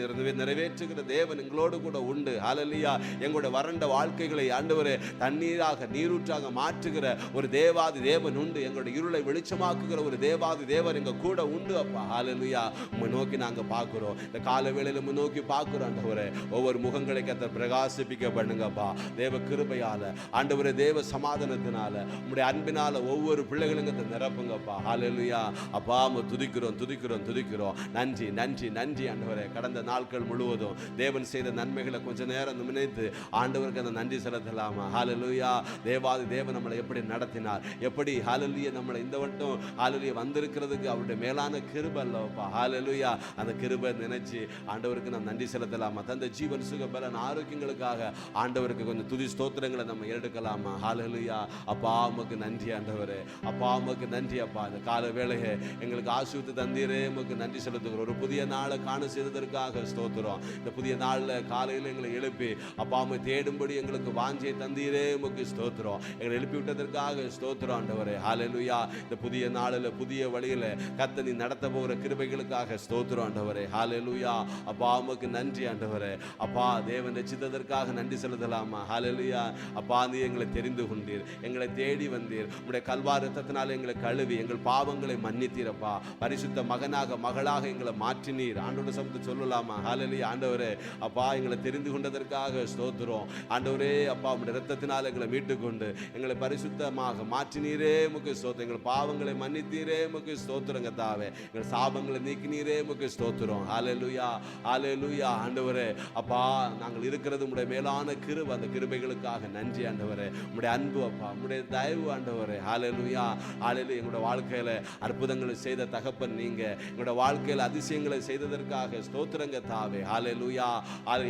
நிறைவேற்றுகிற தேவன் எங்களோடு கூட உண்டு. ஹல்லேலூயா. எங்களுடைய வறண்ட வாழ்க்கைகளை ஆண்டவரே தண்ணீராக நீரூற்றாக மாற்றுகிற ஒரு தேவாதி தேவன் உண்டு. எங்களுடைய இருளை வெளிச்சமாக்குகிற ஒரு தேவாதி தேவன் எங்க கூட உண்டு அப்பா. ஹல்லேலூயா. உம்மை நோக்கி நாங்க பார்க்கிறோம், இந்த கால வேளையில உம்மை நோக்கி பார்க்கிறோம் ஆண்டவரே. ஒவ்வொரு முகங்களை கர்த்தர் பிரகாசிப்பிக்க பண்ணுங்கப்பா. தேவ கிருபையால ஆண்டவரே, தேவ சமாதானத்தினால, உம்முடைய அன்பினால ஒவ்வொரு பிள்ளைகளும் நிரப்புங்கப்பா. ஹல்லேலூயா. அப்பா துதிக்கிறோம் துதிக்கிறோம் துதிக்கிறோம். நன்றி நன்றி நன்றி நன்றி ஆண்டவரே. கடந்த நாட்கள் முழுவதும் தேவன் செய்த நன்மைகளை கொஞ்ச நேரம் நினைத்து ஆண்டவருக்கு அந்த நன்றி செலுத்தலாமா? ஹல்லேலூயா. தேவாதி தேவன் நம்மளை எப்படி நடத்தினார், எப்படி ஹல்லேலூயா நம்மளை இந்த வட்டம் ஹல்லேலூயா வந்திருக்கிறதுக்கு அவருடைய மேலான கிருபை அல்லவா? ஹல்லேலூயா. அந்த கிருபை நினைச்சு ஆண்டவருக்கு நம்ம நன்றி செலுத்தலாமா? தந்த ஜீவன் சுக பலன் ஆரோக்கியங்களுக்காக ஆண்டவருக்கு கொஞ்சம் துதி ஸ்தோத்திரங்களை நம்ம எடுக்கலாமா? ஹல்லேலூயா. அப்பா உமக்கு நன்றி ஆண்டவரே. அப்பா உமக்கு நன்றி அப்பா. இந்த கால வேளையை எங்களுக்கு ஆசீர்வதித்து தந்தீரே, உமக்கு நன்றி செலுத்துகிறோம். ஒரு புதிய நாளை காண செய்ததற்காக ஸ்தோத்திரம். இந்த புதிய நாளில் காலையில் எங்களை எழுப்பி அப்பா உம்மை தேடும்படி எங்களுக்கு வாஞ்சை தந்தீரே, உமக்கு ஸ்தோத்திரம். எங்களை எழுப்பி விட்டதற்காக ஸ்தோத்திரம் ஆண்டவரே. ஹல்லேலூயா. இந்த புதிய நாளில் புதிய வழியில் கர்த்தர் நீ நடத்த போகிற கிருபைகளுக்காக ஸ்தோத்திரம் ஆண்டவரே. ஹல்லேலூயா. அப்பா உமக்கு நன்றி ஆண்டவரே. அப்பா தேவன் ரட்சித்ததற்காக நன்றி செலுத்தலாமா? ஹல்லேலூயா. அப்பா நீ எங்களை தெரிந்து கொண்டீர், எங்களை தேடி வந்தீர், உம்முடைய கல்வாரி இரத்தத்தினால் எங்களை கழுவி எங்கள் பாவங்களை மன்னித்தீரப்பா. பரிசுத்த மகனாக மகளாக எங்களை மாற்றினீர். ஆண்டவருடைய சமூகத்தை சொல்லலாமா? ஹல்லேலூயா. ஆண்டவரே அப்பா எங்களை தெரிந்து கொண்டதற்காக ஸ்தோத்திரம் ஆண்டவரே. அப்பா உம்முடைய இரத்தத்தினால் எங்களை மீட்டுக்கொண்டு எங்களை பரிசுத்தமாக மாற்றினீரே, உமக்கு ஸ்தோத்திரம். எங்கள் பாவங்களை மன்னித்தீரே, உமக்கு ஸ்தோத்திரங்க தாவே. எங்கள் சாபங்களை நீக்கினீரே, உமக்கு ஸ்தோத்திரம். ஹல்லேலூயா. ஹல்லேலூயா. ஆண்டவரே அப்பா நாங்கள் இருக்கிறது உம்முடைய மேலான கிருபை. அந்த கிருபைகளுக்காக நன்றி ஆண்டவரே. உம்முடைய அன்பு அப்பா, உம்முடைய தயவு ஆண்டவரே. ஹல்லேலூயா. ஹல்லேலூயா. எங்களுடைய வாழ்க்கையில அற்புதங்களை செய்த தகப்பன் நீங்க. எங்களுடைய வாழ்க்கையில் அதிசயங்களை செய்ததற்காக ஸ்தோத்திரங்க தாவே. ஹல்லேலூயா.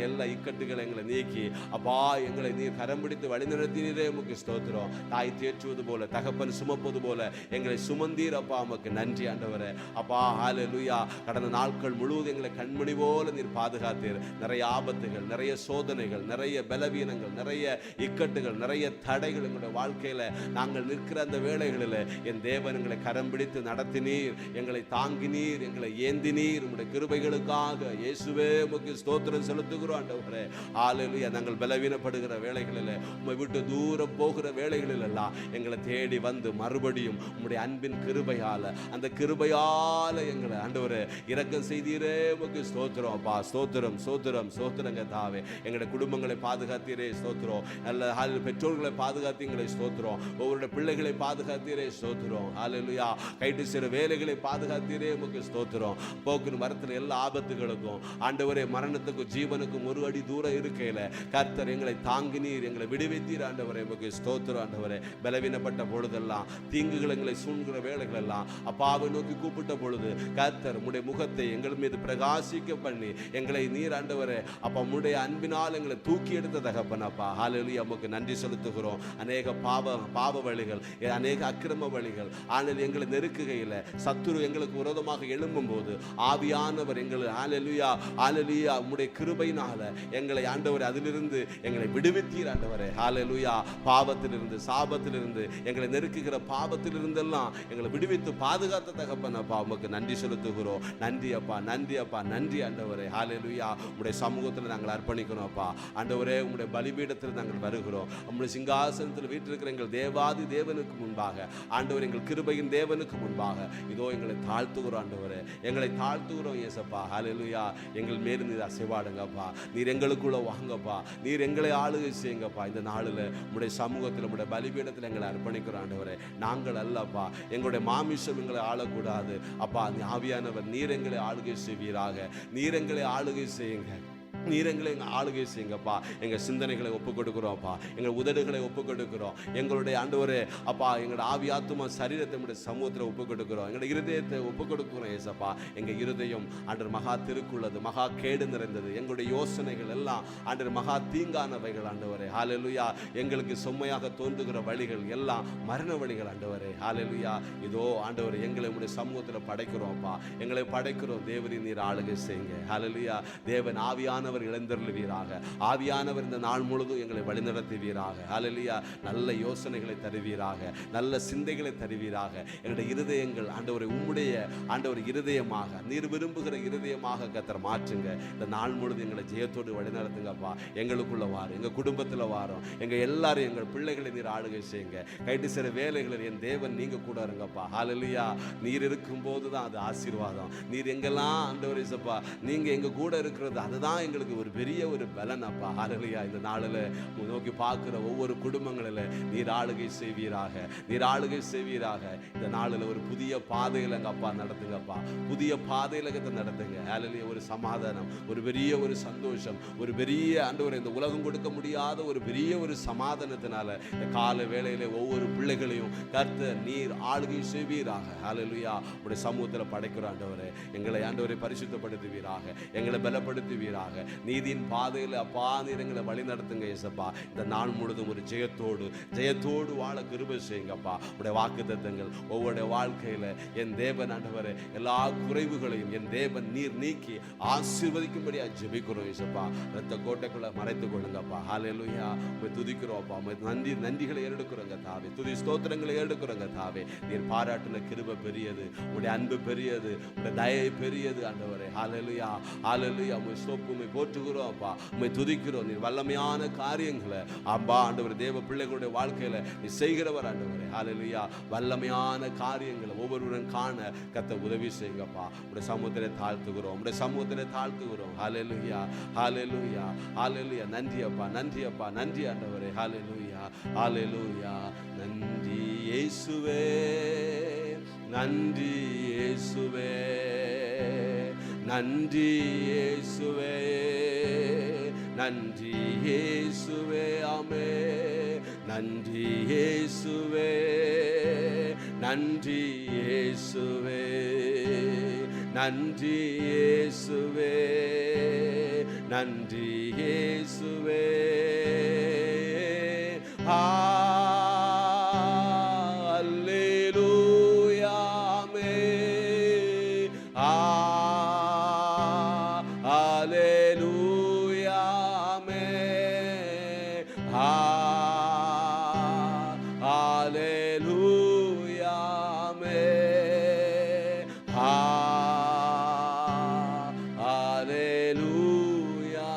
எல்லா இக்கட்டுகளை எங்களை நீக்கி அப்பா எங்களை நீர் கரம் பிடித்து வழிநடத்தினீரே, உமக்கு ஸ்தோத்திரம். தாய் தேற்றுவது போல தகப்பன் சுமப்பது போல எங்களை சுமந்தீர் அப்பா, உமக்கு நன்றி ஆண்டவரே. அப்பா ஹல்லேலூயா. கடந்த நாட்கள் முழுவதும் எங்களை கண்மணி போல நீர் பாதுகாத்தீர். நிறைய ஆபத்துகள், நிறைய சோதனைகள், நிறைய பலவீனங்கள், நிறைய இக்கட்டுகள், நிறைய தடைகள் எங்களுடைய வாழ்க்கையில நாங்கள் நிற்கிற அந்த வேளைகளில் என் தேவன் எங்களை கரம் பிடித்து நடத்தினீர், எங்களை தாங்கினீர், எங்களை ஏந்தினீர். உம்முடைய கிருபைகளுக்காக இயேசுவே உமக்கு ஸ்தோத்திரம் செலுத்துகிறோம் ஆண்டவரே. ஹல்லேலூயா. நாங்கள் பலவீனப்படுகிற வேளைகளில், உம்மை விட்டு தூரம் போகிற வேளைகளில் எல்லாம் எங்களை தேடி வந்து மறுபடியும் உம்முடைய அன்பின் கிருபையால, அந்த கிருபையால எங்களை ஆண்டவரே இரக்கம் செய்தீரே, உமக்கு ஸ்தோத்திரம் அப்பா. ஸ்தோத்திரம் ஸ்தோத்திரம் ஸ்தோத்திரங்க தாவே. எங்களுடைய குடும்பங்களை பாதுகாத்தீரே, ஸ்தோத்திரம். நல்ல பெற்றோர்களை பாதுகாத்தீங்களே, ஸ்தோத்திரம். ஒவ்வொருடைய பிள்ளைகளை பாதுகாத்தீரே, ஸ்தோத்திரம். ஹல்லேலூயா. கைட்டு சிற வேலைகளை பாதுகாத்தீரே, உமக்கு ஸ்தோத்திரம். போக்குன்னு மரத்தில் எல்லா ஆபத்துகளுக்கும் ஆண்டவரே மரணத்துக்கும் ஜீவனுக்கும் ஒரு அடி தூரம் இருக்கையில கர்த்தர் எங்களை தாங்கினீர், எங்களை விடுவித்தீர் ஆண்டவரே, உமக்கு ஸ்தோத்திரம் ஆண்டவரே. பலவீனப்பட்ட பொழுதெல்லாம், தீங்குகள் எங்களை சூழ்கிற வேளைகள் எல்லாம் அப்பாவை நோக்கி கூப்பிட்ட பொழுது கர்த்தர் உம்முடைய முகத்தை எங்கள் மீது பிரகாசிக்க பண்ணி எங்களை நீர் ஆண்டவரே அப்பா உம்முடைய அன்பினால் எங்களை தூக்கி எடுத்த தகப்பன் அப்பா. ஹல்லேலூயா. உமக்கு நன்றி செலுத்துகிறோம். அநேக பாவ வழிகள், அநேக அக்கிரம வழிகள் ஆனால் எங்களை நெருக்குகையில் சத்துரு எங்களுக்கு விரோதமாக எழும்பும் போது ஆவியானவர் எங்களை ஹல்லேலூயா ஹல்லேலூயா உம்முடைய கிருபையினால எங்களை ஆண்டவரே அதிலிருந்து எங்களை விடுவித்தீர் ஆண்டவரே. ஹல்லேலூயா. பாவத்திலிருந்து, சாபத்திலிருந்து, எங்களை நெருக்குகிற பாவத்திலிருந்தெல்லாம் எங்களை விடுவித்து பாதுகாத்த தகப்பன் அப்பா, உமக்கு நன்றி செலுத்துகிறோம். நன்றி அப்பா, நன்றி அப்பா, நன்றி ஆண்டவரே. ஹல்லேலூயா. உம்முடைய சமூகத்தில் நாங்கள் அர்ப்பணிக்கிறோம் அப்பா. ஆண்டவரே உம்முடைய பலிபீடத்தில் நாங்கள் வருகிறோம். உம்முடைய சிங்காசனத்தில் வீற்றிருக்கிற எங்கள் தேவாதி தேவனுக்கு முன்பாக ஆண்டவர் எங்கள் கிருபையின் தேவனுக்கு முன்பாக இதோ எங்களை தாழ்த்துகிறோம் ஆண்டவரே. எங்களை தாழ்த்துகிறோம் இயேசப்பா. ஹல்லேலூயா. எங்கள் மேல் நீர் அசைவாடுங்கப்பா. நீர் எங்களுக்குள்ள வாங்கப்பா. நீர் எங்களை ஆளுகை செய்யுங்கப்பா. இந்த நாளில் உம்முடைய சமூகத்தில் உம்முடைய பலிபீடத்தில் எங்களை அர்ப்பணிக்கிறோம் ஆண்டவரே. நாங்கள் அல்லப்பா, எங்களுடைய மாமிசம் எங்களை ஆளக்கூடாது அப்பா. ஆவியானவர் நீர் எங்களை ஆளுகை செய்வீராக. நீர் எங்களை ஆளுகை செய்யுங்க. நீர் எங்களை ஆளுகை செய்யுங்கப்பா. எங்கள் சிந்தனைகளை ஒப்புக் கொடுக்குறோம்ப்பா. எங்கள் உதடுகளை ஒப்புக் கொடுக்குறோம். எங்களுடைய ஆண்டவரே அப்பா எங்களோட ஆவியாத்துமா சரீரத்தை நம்முடைய சமூகத்தில் ஒப்புக் கொடுக்குறோம். எங்களுடைய இருதயத்தை ஒப்புக் கொடுக்குறோம் ஏசப்பா. எங்கள் இருதயம் ஆண்டவர் மகா திருக்குள்ளது, மகா கேடு நிறைந்தது. எங்களுடைய யோசனைகள் எல்லாம் ஆண்டவர் மகா தீங்கானவைகள் ஆண்டவரே. ஹல்லேலூயா. எங்களுக்கு செம்மையாக தோன்றுகிற வழிகள் எல்லாம் மரண வழிகள் ஆண்டவரே. ஹல்லேலூயா. இதோ ஆண்டவர் எங்களை உடைய சமூகத்தில் படைக்கிறோம்ப்பா. எங்களை படைக்கிறோம். தேவரீ நீர் ஆளுகை செய்யுங்க. ஹல்லேலூயா. தேவன் ஆவியானவர் இழந்தருளுவீராக. ஆவியானவர் இந்த நாள் முழுதும் எங்களை வழிநடத்துவீராக. ஹல்லேலூயா. நல்ல யோசனைகளை தருவீராக, நல்ல சிந்தைகளை தருவீராக. எங்களுடைய இருதயங்கள் ஆண்டவரை உம்முடைய ஆண்டவர் இருதயமாக, நீர் விரும்புகிற இருதயமாக கர்த்தர் மாற்றுங்க. இந்த நாள் முழுதும் எங்களை ஜெயத்தோடு வழிநடத்துங்கப்பா. எங்களுக்குள்ள வாரம், எங்க குடும்பத்தில் வாரம், எங்க எல்லாரும் எங்கள் பிள்ளைகளை நீர் ஆளுகை செய்யுங்க. கைட்டு சில வேலைகளில் என் தேவன் நீங்க கூட இருங்கப்பா. ஹல்லேலூயா. நீர் இருக்கும் போது தான் அது ஆசீர்வாதம். நீர் எங்கெல்லாம் ஆண்டவர் இயேசப்பா நீங்க எங்க கூட இருக்கிறது அதுதான் எங்களுக்கு எங்களுக்கு ஒரு பெரிய ஒரு பலன் அப்பா. ஹல்லேலூயா. இந்த நாளில் நோக்கி பார்க்கிற ஒவ்வொரு குடும்பங்களில் நீர் ஆளுகை செய்வீராக, நீர் ஆளுகை செய்வீராக. இந்த நாளில் ஒரு புதிய பாதையில் எங்கள் அப்பா நடத்துங்கப்பா, புதிய பாதையில் நடத்துங்க. ஹல்லேலூயா. ஒரு சமாதானம், ஒரு பெரிய ஒரு சந்தோஷம், ஒரு பெரிய ஆண்டவரே இந்த உலகம் கொடுக்க முடியாத ஒரு பெரிய ஒரு சமாதானத்தினால இந்த கால வேளையிலே ஒவ்வொரு பிள்ளைகளையும் கர்த்தர் நீர் ஆளுகை செய்வீராக. ஹல்லேலூயா. உடைய சமூகத்தில் படைக்கிற ஆண்டவரே, எங்களை ஆண்டவரை பரிசுத்தப்படுத்துவீராக, எங்களை பலப்படுத்துவீராக. நீதியின் பாதையில் அப்பா நீர் எங்களை வழி நடத்துங்க இயேசப்பா. இந்த நாள் முழுதும் ஒரு ஜெயத்தோடு வாழ கிருபை செய்யுங்கப்பா. உடைய வாக்குத்தத்தங்கள் ஒவ்வொரு வாழ்க்கையில் என் தேவன் ஆண்டவரே எல்லா குறைவுகளையும் என் தேவன் நீர் நீக்கி ஆசீர்வதிக்கும்படியா ஜெபிக்கிறோம் இயேசப்பா. இரத்த கோட்டைக்குள்ள மறைத்து கொள்ளுங்கப்பா. ஹல்லேலூயா. உம்மை துதிக்கிறோம்ப்பா, உம்மை நன்றிகளை ஏறெடுக்கிறோங்க தாவே, துதி ஸ்தோத்திரங்களை ஏறெடுக்கிறோங்க தாவே. நீர் பாராட்டின கிருபை பெரியது, உடைய அன்பு பெரியது, உடைய தயை பெரியது ஆண்டவரே. ஹல்லேலூயா. ஹல்லேலூயா. உம்மை போற்றுகிறோம் அப்பா, உம்மை துதிக்கிறோம். நீர் வல்லமையான காரியங்களை அப்பா ஆண்டவர் தேவ பிள்ளைகளுடைய வாழ்க்கையில நீ செய்கிறவர் ஆண்டவரே. ஹல்லேலூயா. வல்லமையான காரியங்களை ஒவ்வொருவரும் காண கர்த்தர் உதவி செய்யுங்கப்பா. உடைய சமூகத்திலே தாழ்த்துகிறோம், உடைய சமூகத்திலே தாழ்த்துகிறோம். ஹல்லேலூயா. ஹல்லேலூயா. ஹல்லேலூயா. நன்றி அப்பா, நன்றி அப்பா, நன்றி ஆண்டவரே. ஹல்லேலூயா. ஹல்லேலூயா. நன்றி இயேசுவே, நன்றி இயேசுவே, நன்றி இயேசுவே, நன்றி இயேசுவே. ஆமே. நன்றி இயேசுவே, நன்றி இயேசுவே, நன்றி இயேசுவே, நன்றி இயேசுவே. அல்லேலூயா. ஆமென். அல்லேலூயா. ஆமென். அல்லேலூயா. ஆமென். அல்லேலூயா.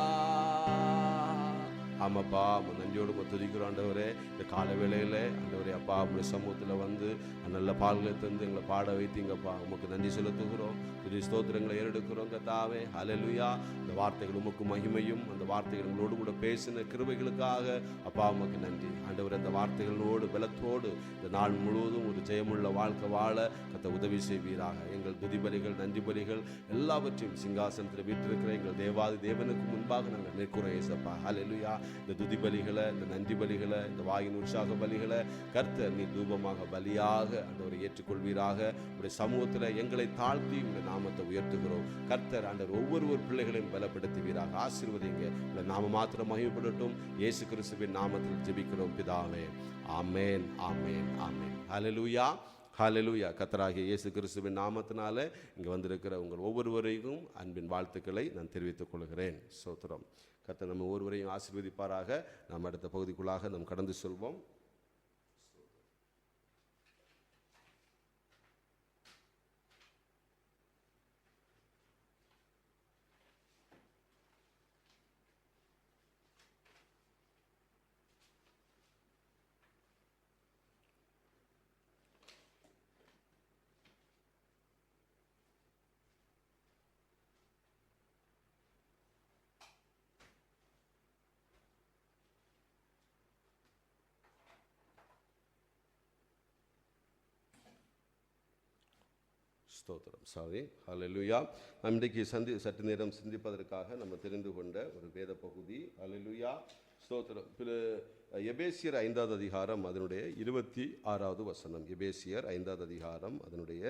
ஆமாப்பா, நன்றியோடு துதிக்கிறோம் ஆண்டவரே. இந்த கால வேளையில் ஆண்டவரே அப்பா உங்களுடைய சமூகத்தில் வந்து நல்ல பால்களை தந்து எங்களை பாட வைத்தீங்கப்பா. உமக்கு நன்றி செலுத்துகிறோம், புதிய ஸ்தோத்திரங்களை ஏறெடுக்கிறோம் கர்த்தாவே. ஹல்லேலூயா. இந்த வார்த்தைகள் உமக்கு மகிமையும், அந்த வார்த்தைகள் உங்களோடு கூட பேசின கிருபைகளுக்காக அப்பா உமக்கு நன்றி ஆண்டவரே. அந்த வார்த்தைகளோடு பலத்தோடு இந்த நாள் முழுவதும் ஒரு ஜெயமுள்ள வாழ்க்கை வாழ கர்த்தர் உதவி செய்வீராக. எங்கள் துதி பலிகள், நன்றி பலிகள் எல்லாவற்றையும் சிங்காசனத்தில் வீற்றிருக்கிற எங்கள் தேவாதி தேவனுக்கு முன்பாக நாங்கள் நிற்கிறோம் இயேசப்பா. ஹல்லேலூயா. இந்த துதி பலிகளை, இந்த நன்றி பலிகளை, இந்த வாயின் உற்சாக பலிகளை கர்த்தர் நீ தூபமாக பலியாக ஆண்டவரை ஏற்றுக்கொள்வீராக. உடைய சமூகத்தில் எங்களை தாழ்த்தி உடைய நாமத்தை உயர்த்துகிறோம் கர்த்தர். ஆண்டவர் ஒவ்வொரு பிள்ளைகளையும் பலப்படுத்துவீராக. ஆசீர்வதிங்க. உடைய நாம மாத்திரம் மகிமைப்படட்டும். இயேசு கிறிஸ்துவின் நாமத்தில் ஜெபிக்கிறோம் பிதாவே. ஆமென், ஆமென், ஆமென். ஹல்லேலூயா. ஹல்லேலூயா. கர்த்தராகிய இயேசு கிறிஸ்துவின் நாமத்தினால இங்கே வந்திருக்கிற உங்கள் ஒவ்வொருவரையும் அன்பின் வாழ்த்துக்களை நான் தெரிவித்துக் கொள்கிறேன். ஸ்தோத்திரம். கர்த்தர் நம்ம ஒவ்வொருவரையும் ஆசீர்வதிப்பாராக. நாம் அடுத்த பகுதிக்குள்ளாக நாம் கடந்து செல்வோம். ஸ்தோத்திரம். சாரி. ஹல்லேலூயா. நாம் இன்றைக்கு சற்று நேரம் சிந்திப்பதற்காக நம்ம தெரிந்து கொண்ட ஒரு வேத பகுதி. ஹல்லேலூயா. ஸ்தோத்திரம். எபேசியர் 5வது அதிகாரம் அதனுடைய 26வது வசனம். எபேசியர் 5வது அதிகாரம் அதனுடைய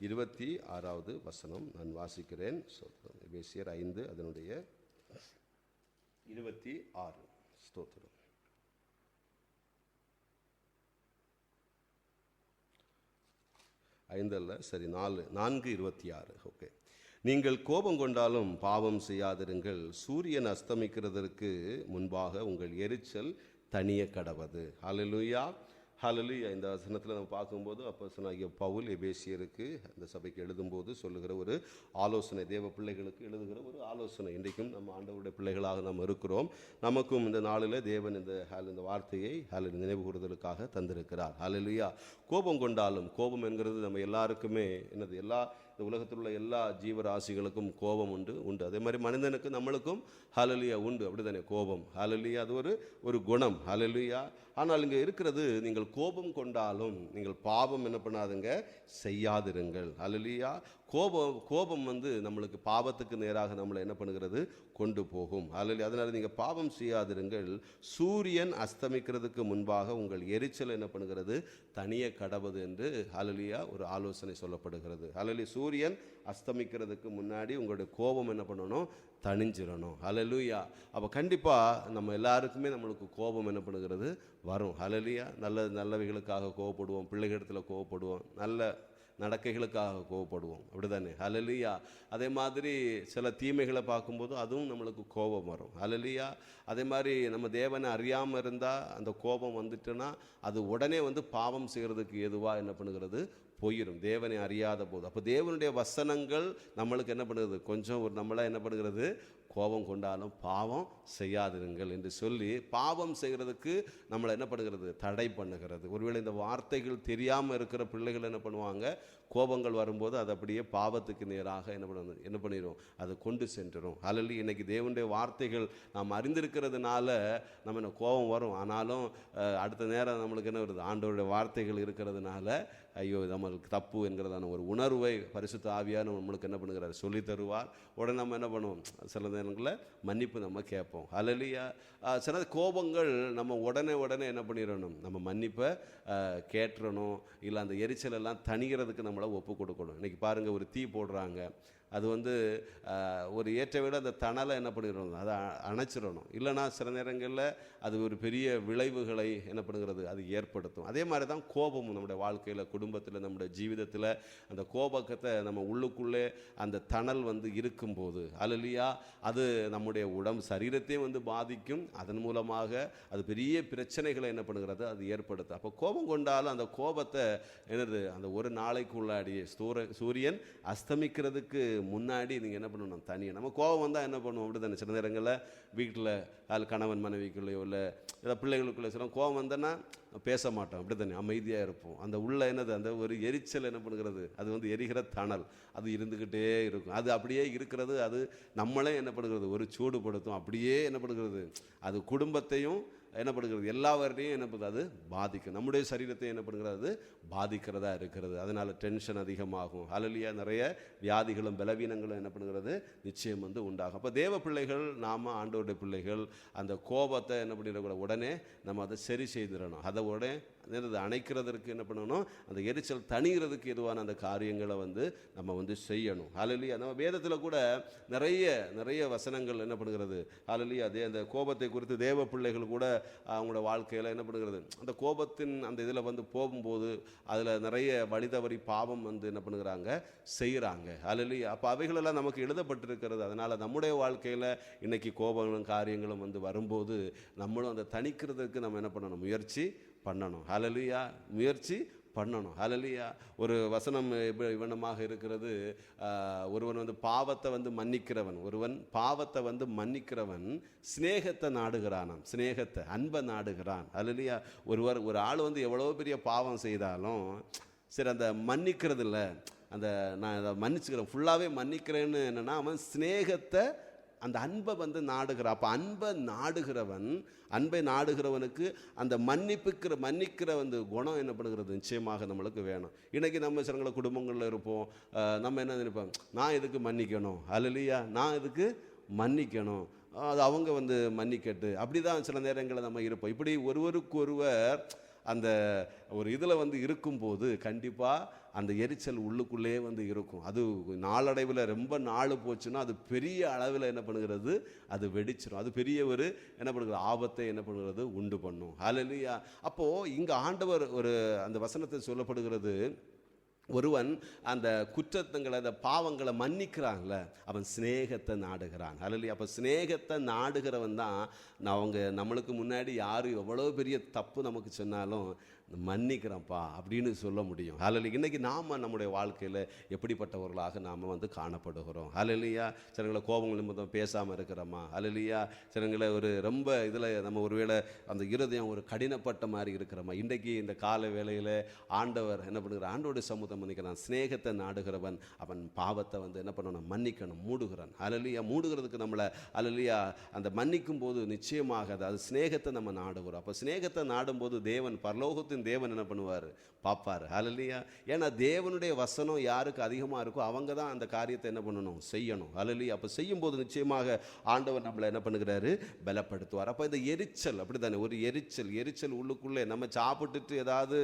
26வது வசனம் நான் வாசிக்கிறேன். ஸ்தோத்திரம். எபேசியர் 5 அதனுடைய 26. ஸ்தோத்திரம். 5 அல்ல, சரி 4:26. ஓகே. நீங்கள் கோபம் கொண்டாலும் பாவம் செய்யாதிருங்கள், சூரியன் அஸ்தமிக்கிறதற்கு முன்பாக உங்கள் எரிச்சல் தனிய கடவது. ஹல்லேலூயா. ஹல்லேலூயா. இந்த வசனத்தில் நம்ம பார்க்கும்போது அப்போஸ்தலனாகிய பவுல் எபேசியருக்கு அந்த சபைக்கு எழுதும்போது சொல்லுகிற ஒரு ஆலோசனை, தேவ பிள்ளைகளுக்கு எழுதுகிற ஒரு ஆலோசனை. இன்றைக்கும் நம்ம ஆண்டவருடைய பிள்ளைகளாக நாம் இருக்கிறோம். நமக்கும் இந்த நாளில் தேவன் இந்த வார்த்தையை நினைவு கூறுதலுக்காக தந்திருக்கிறார். ஹல்லேலூயா. கோபம் கொண்டாலும், கோபம் என்கிறது நம்ம எல்லாருக்குமே என்னது, இந்த உலகத்தில் உள்ள எல்லா ஜீவராசிகளுக்கும் கோபம் உண்டு. அதே மாதிரி மனிதனுக்கு நம்மளுக்கும் ஹல்லேலூயா உண்டு, அப்படிதானே? கோபம், ஹல்லேலூயா, அது ஒரு குணம், ஹல்லேலூயா. ஆனால் இங்கே இருக்கிறது, நீங்கள் கோபம் கொண்டாலும் நீங்கள் பாவம் என்ன பண்ணாதுங்க, செய்யாதிருங்கள், ஹல்லேலூயா. கோபம் நம்மளுக்கு பாவத்துக்கு நேராக நம்மளை என்ன பண்ணுகிறது, கொண்டு போகும், ஹல்லேலூயா. அதனால் நீங்கள் பாவம் செய்யாதிருங்கள். சூரியன் அஸ்தமிக்கிறதுக்கு முன்பாக உங்கள் எரிச்சல் என்ன பண்ணுகிறது, தனிய கடவுது என்று ஹல்லேலூயா ஒரு ஆலோசனை சொல்லப்படுகிறது, ஹல்லேலூயா. சூரியன் அஸ்தமிக்கிறதுக்கு முன்னாடி உங்களுடைய கோபம் என்ன பண்ணணும், தணிஞ்சிடணும், ஹல்லேலூயா. அப்போ கண்டிப்பாக நம்ம எல்லாருக்குமே நம்மளுக்கு கோபம் என்ன பண்ணுகிறது, வரும், ஹல்லேலூயா. நல்லவைகளுக்காக கோவப்படுவோம், பிள்ளைகளிடத்தில் கோவப்படுவோம், நல்ல நடக்கைகளுக்காக கோவப்படுவோம், அப்படிதானே, ஹல்லேலூயா. அதே மாதிரி சில தீமைகளை பார்க்கும்போது அதுவும் நம்மளுக்கு கோபம் வரும், ஹல்லேலூயா. அதே மாதிரி நம்ம தேவனை அறியாமல் இருந்தால் அந்த கோபம் வந்துட்டுன்னா அது உடனே பாவம் செய்கிறதுக்கு எதுவாக என்ன பண்ணுகிறது, போயிடும், தேவனை அறியாத போது. அப்போ தேவனுடைய வசனங்கள் நம்மளுக்கு என்ன பண்ணுறது, கொஞ்சம் நம்மளா என்ன பண்ணுகிறது, கோபம் கொண்டாலும் பாவம் செய்யாதிருங்கள் என்று சொல்லி பாவம் செய்கிறதுக்கு நம்மளை என்ன பண்ணுகிறது, தடை பண்ணுகிறது. ஒருவேளை இந்த வார்த்தைகள் தெரியாமல் இருக்கிற பிள்ளைகள் என்ன பண்ணுவாங்க, கோபங்கள் வரும்போது அது அப்படியே பாவத்துக்கு நேராக என்ன பண்ணிடும், அது கொண்டு சென்றுடும், ஹல்லேலூயா. இன்னைக்கு தேவனுடைய வார்த்தைகள் நாம் அறிந்திருக்கிறதுனால நம்ம என்ன கோபம் வரும், ஆனாலும் அடுத்த நேரம் நம்மளுக்கு என்ன வருது, ஆண்டவருடைய வார்த்தைகள் இருக்கிறதுனால ஐயோ நம்மளுக்கு தப்பு என்கிறதான ஒரு உணர்வை பரிசுத்த ஆவியார் நம்மளுக்கு என்ன பண்ணுகிறார், சொல்லி தருவார். உடனே நம்ம என்ன பண்ணுவோம், சில நேரங்களில் மன்னிப்பு நம்ம கேட்போம், ஹல்லேலூயா. சில கோபங்கள் நம்ம உடனே என்ன பண்ணிடணும், நம்ம மன்னிப்பை கேட்டுறணும், இல்லை அந்த எரிச்சல் எல்லாம் தணிகிறதுக்கு நம்மளை ஒப்பு கொடுக்கணும். இன்றைக்கி பாருங்கள், ஒரு தீ போடுறாங்க, அது ஒரு ஏற்ற விட அந்த தணலை என்ன பண்ணிடணும், அதை அணைச்சிடணும், இல்லைனா சில நேரங்களில் அது ஒரு பெரிய விளைவுகளை என்ன பண்ணுகிறது, அது ஏற்படுத்தும். அதே மாதிரி தான் கோபமும் நம்முடைய வாழ்க்கையில், குடும்பத்தில், நம்முடைய ஜீவிதத்தில் அந்த கோபத்தை நம்ம உள்ளுக்குள்ளே அந்த தணல் இருக்கும்போது, ஹல்லேலூயா, அது நம்முடைய சரீரத்தையும் பாதிக்கும், அதன் மூலமாக அது பெரிய பிரச்சனைகளை என்ன பண்ணுகிறது, அது ஏற்படுத்தும். அப்போ கோபம் கொண்டாலும் அந்த கோபத்தை அந்த ஒரு நாளைக்குள்ளாடியே சூரியன் அஸ்தமிக்கிறதுக்கு முன்னாடி நீங்கள் என்ன பண்ணணும், தனியாக. நம்ம கோபம் வந்தால் என்ன பண்ணுவோம், அப்படி தானே? சில நேரங்களில் வீட்டில் கணவன் மனைவிக்குள்ளேயோ இல்லை பிள்ளைகளுக்குள்ளே சில கோபம் வந்தோன்னா பேச மாட்டோம், அப்படி தானே? அமைதியாக இருப்போம். அந்த உள்ள அந்த ஒரு எரிச்சல் என்ன பண்ணுகிறது, அது எரிகிற தணல், அது இருந்துக்கிட்டே இருக்கும். அது அப்படியே இருக்கிறது, அது நம்மளே என்ன பண்ணுகிறது, ஒரு சூடுபடுத்தும், அப்படியே என்ன பண்ணுகிறது, அது குடும்பத்தையும் என்ன பண்ணுகிறது, எல்லாவரையும் என்ன பண்ணுறது, அது பாதிக்கும். நம்முடைய சரீரத்தை என்ன பண்ணுகிறது, அது பாதிக்கிறதா இருக்கிறது. அதனால் டென்ஷன் அதிகமாகும், ஹல்லேலூயா. நிறைய வியாதிகளும் பலவீனங்களும் என்ன பண்ணுகிறது, நிச்சயம் உண்டாகும். அப்போ தேவ பிள்ளைகள், நாம் ஆண்டவருடைய பிள்ளைகள், அந்த கோபத்தை என்ன பண்ணிடக்கூடாது, உடனே நம்ம அதை சரி செய்திடணும். அதை உடனே அணைக்கிறதுக்கு என்ன பண்ணணும், அந்த எரிச்சல் தணிகிறதுக்கு எதுவான அந்த காரியங்களை நம்ம செய்யணும், ஹல்லேலூயா. நம்ம வேதத்தில் கூட நிறைய வசனங்கள் என்ன பண்ணுகிறது, ஹல்லேலூயா. அந்த கோபத்தை குறித்து தேவ பிள்ளைகள் கூட அவங்களோட வாழ்க்கையில் என்ன பண்ணுகிறது, அந்த கோபத்தின் அந்த இதில் போகும்போது அதில் நிறைய வழிதவறி பாவம் என்ன பண்ணுகிறாங்க, செய்கிறாங்க, ஹல்லேலூயா. அப்போ அவைகளெல்லாம் நமக்கு எழுதப்பட்டிருக்கிறது. அதனால் நம்முடைய வாழ்க்கையில் இன்னைக்கு கோபங்களும் காரியங்களும் வரும்போது நம்மளும் அந்த தணிக்கிறதுக்கு நம்ம என்ன பண்ணணும், முயற்சி பண்ணணும், ஹல்லேலூயா. முயற்சி பண்ணணும், ஹல்லேலூயா. ஒரு வசனம் இவனமாக இருக்கிறது, ஒருவன் பாவத்தை மன்னிக்கிறவன், ஒருவன் பாவத்தை மன்னிக்கிறவன் சிநேகத்தை நாடுகிறானாம், சிநேகத்தை, அன்பை நாடுகிறான், ஹல்லேலூயா. ஒரு ஆள் எவ்வளோ பெரிய பாவம் செய்தாலும் சரி, அந்த மன்னிக்கிறது இல்லை, நான் அதை மன்னிச்சுக்கிறேன், ஃபுல்லாகவே மன்னிக்கிறேன்னு என்னென்னா அவன் சிநேகத்தை, அந்த அன்பை நாடுகிறான். அப்போ அன்பை நாடுகிறவனுக்கு அந்த மன்னிக்கிற குணம் என்ன பண்ணுகிறது, நிச்சயமாக நம்மளுக்கு வேணும். இன்றைக்கி நம்ம சில குடும்பங்களில் இருப்போம், நம்ம என்ன நினைப்போம், நான் எதுக்கு மன்னிக்கணும், ஹல்லேலூயா, நான் எதுக்கு மன்னிக்கணும், அது அவங்க மன்னிக்கட்டு, அப்படி தான் சில நேரங்களில் நம்ம இருப்போம். இப்படி ஒருவருக்கொருவர் அந்த ஒரு இதில் இருக்கும்போது கண்டிப்பாக அந்த எரிச்சல் உள்ளுக்குள்ளே இருக்கும். அது நாளடைவில் ரொம்ப நாள் போச்சுன்னா அது பெரிய அளவில் என்ன பண்ணுகிறது, அது வெடிச்சிடும். அது பெரிய ஒரு என்ன பண்ணுறது, ஆபத்தை என்ன பண்ணுறது, உண்டு பண்ணும், ஹல்லேலூயா. அப்போது இங்கே ஆண்டவர் அந்த வசனத்தை சொல்லப்படுகிறது, ஒருவன் அந்த குற்றத்தங்களை, அந்த பாவங்களை மன்னிக்கிறாங்கள, அவன் சிநேகத்தை நாடுகிறான், ஹல்லேலூயா. அப்போ சிநேகத்தை நாடுகிறவன் தான் நம்மளுக்கு முன்னாடி யார் எவ்வளோ பெரிய தப்பு நமக்கு சொன்னாலும் மன்னிக்கிறப்பா அப்படின்னு சொல்ல முடியும், ஹல்லேலூயா. இன்றைக்கி நாம் நம்முடைய வாழ்க்கையில் எப்படிப்பட்டவர்களாக நாம் காணப்படுகிறோம், ஹல்லேலூயா. சிலங்களை கோபங்கள் நிமித்தம் பேசாமல் இருக்கிறோமா, ஹல்லேலூயா. சிலங்களை ரொம்ப இதில் நம்ம ஒருவேளை அந்த இருதயம் கடினப்பட்ட மாதிரி இருக்கிறோமா. இன்றைக்கி இந்த கால வேளையில் ஆண்டவர் என்ன பண்ணுகிறார், ஆண்டோடைய சமூகத்தை சம்பந்திக்கிறான். ஸ்நேகத்தை நாடுகிறவன் அவன் பாவத்தை வந்து என்ன பண்ணணும், மன்னிக்கணும், மூடுகிறான். ஹல்லேலூயா. மூடுகிறதுக்கு நம்மளை ஹல்லேலூயா அந்த மன்னிக்கும் போது நிச்சயமாக அது ஸ்நேகத்தை நம்ம நாடுகிறோம். அப்போ ஸ்நேகத்தை நாடும்போது தேவன், பரலோகத்தின் தேவன் என்ன பண்ணுவார், பார்ப்பார். ஹல்லேலூயா. ஏன்னா தேவனுடைய வசனம் யாருக்கு அதிகமாக இருக்கோ அவங்க தான் அந்த காரியத்தை என்ன பண்ணணும், செய்யணும். ஹல்லேலூயா. அப்போ செய்யும்போது நிச்சயமாக ஆண்டவர் நம்மளை என்ன பண்ணுகிறாரு, பலப்படுத்துவார். அப்போ இந்த எரிச்சல் அப்படி தானே, ஒரு எரிச்சல் உள்ளுக்குள்ளே நம்ம சாப்பிட்டுட்டு ஏதாவது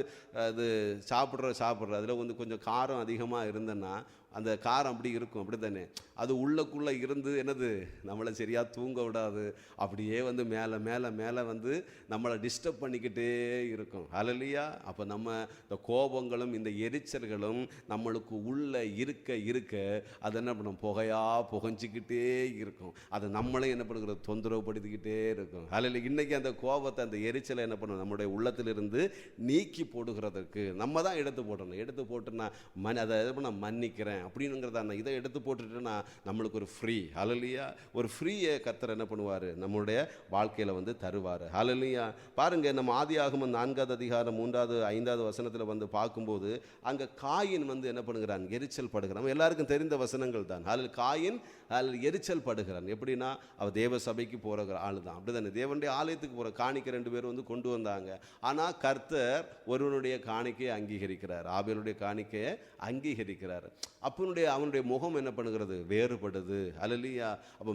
அது சாப்பிட்ற அதில் வந்து கொஞ்சம் காரம் அதிகமாக இருந்தேன்னா அந்த காரம் அப்படி இருக்கும், அப்படி தானே. அது உள்ளக்குள்ளே இருந்து என்னது, நம்மளை சரியாக தூங்க விடாது, அப்படியே வந்து மேலே மேலே மேலே வந்து நம்மளை டிஸ்டர்ப் பண்ணிக்கிட்டே இருக்கும். ஹல்லேலூயா. அப்போ நம்ம இந்த கோபங்களும் இந்த எரிச்சல்களும் நம்மளுக்கு உள்ளே இருக்க அது என்ன பண்ணும், புகைஞ்சிக்கிட்டே இருக்கும். அது நம்மளே என்ன பண்ணுறது, தொந்தரவுப்படுத்திக்கிட்டே இருக்கும். ஹல்லேலூயா. இன்றைக்கி அந்த கோபத்தை அந்த எரிச்சலை என்ன பண்ணணும், நம்முடைய உள்ளத்திலிருந்து நீக்கி போடுகிறதுக்கு நம்ம தான் எடுத்து போட்டோன்னா அதை நான் மன்னிக்கிறேன் அப்படிங்கிறத இதை எடுத்து போட்டுட்டேன்னா நம்மளுக்கு ஒரு ஃப்ரீ. ஹல்லேலூயா. ஒரு ஃப்ரீயை கர்த்தர் என்ன பண்ணுவார், நம்மளுடைய வாழ்க்கையில் வந்து தருவார். ஹல்லேலூயா. பாருங்க, நம்ம ஆதியாகமம் 4வது அதிகாரம் 3வது 5வது வசனத்தில் வந்து பார்க்கும்போது அங்கே காயின் வந்து என்ன பண்ணுகிறான், எரிச்சல் படுகிறான். எல்லாருக்கும் தெரிந்த வசனங்கள் தான். காயின் எரிச்சல் படுகிறான். எப்படின்னா அவள் தேவ சபைக்கு போகிற ஆள் தான், அப்படி தானே. தேவனுடைய ஆலயத்துக்கு போகிற காணிக்கை 2 பேர் வந்து கொண்டு வந்தாங்க. ஆனால் கர்த்தர் ஒருவனுடைய காணிக்கையை அங்கீகரிக்கிறார், ஆபேலுடைய காணிக்கையை அங்கீகரிக்கிறார். அவனுடைய முகம் என்ன பண்ணுகிறது, வேறுபடுது. ஹல்லேலூயா. அப்போ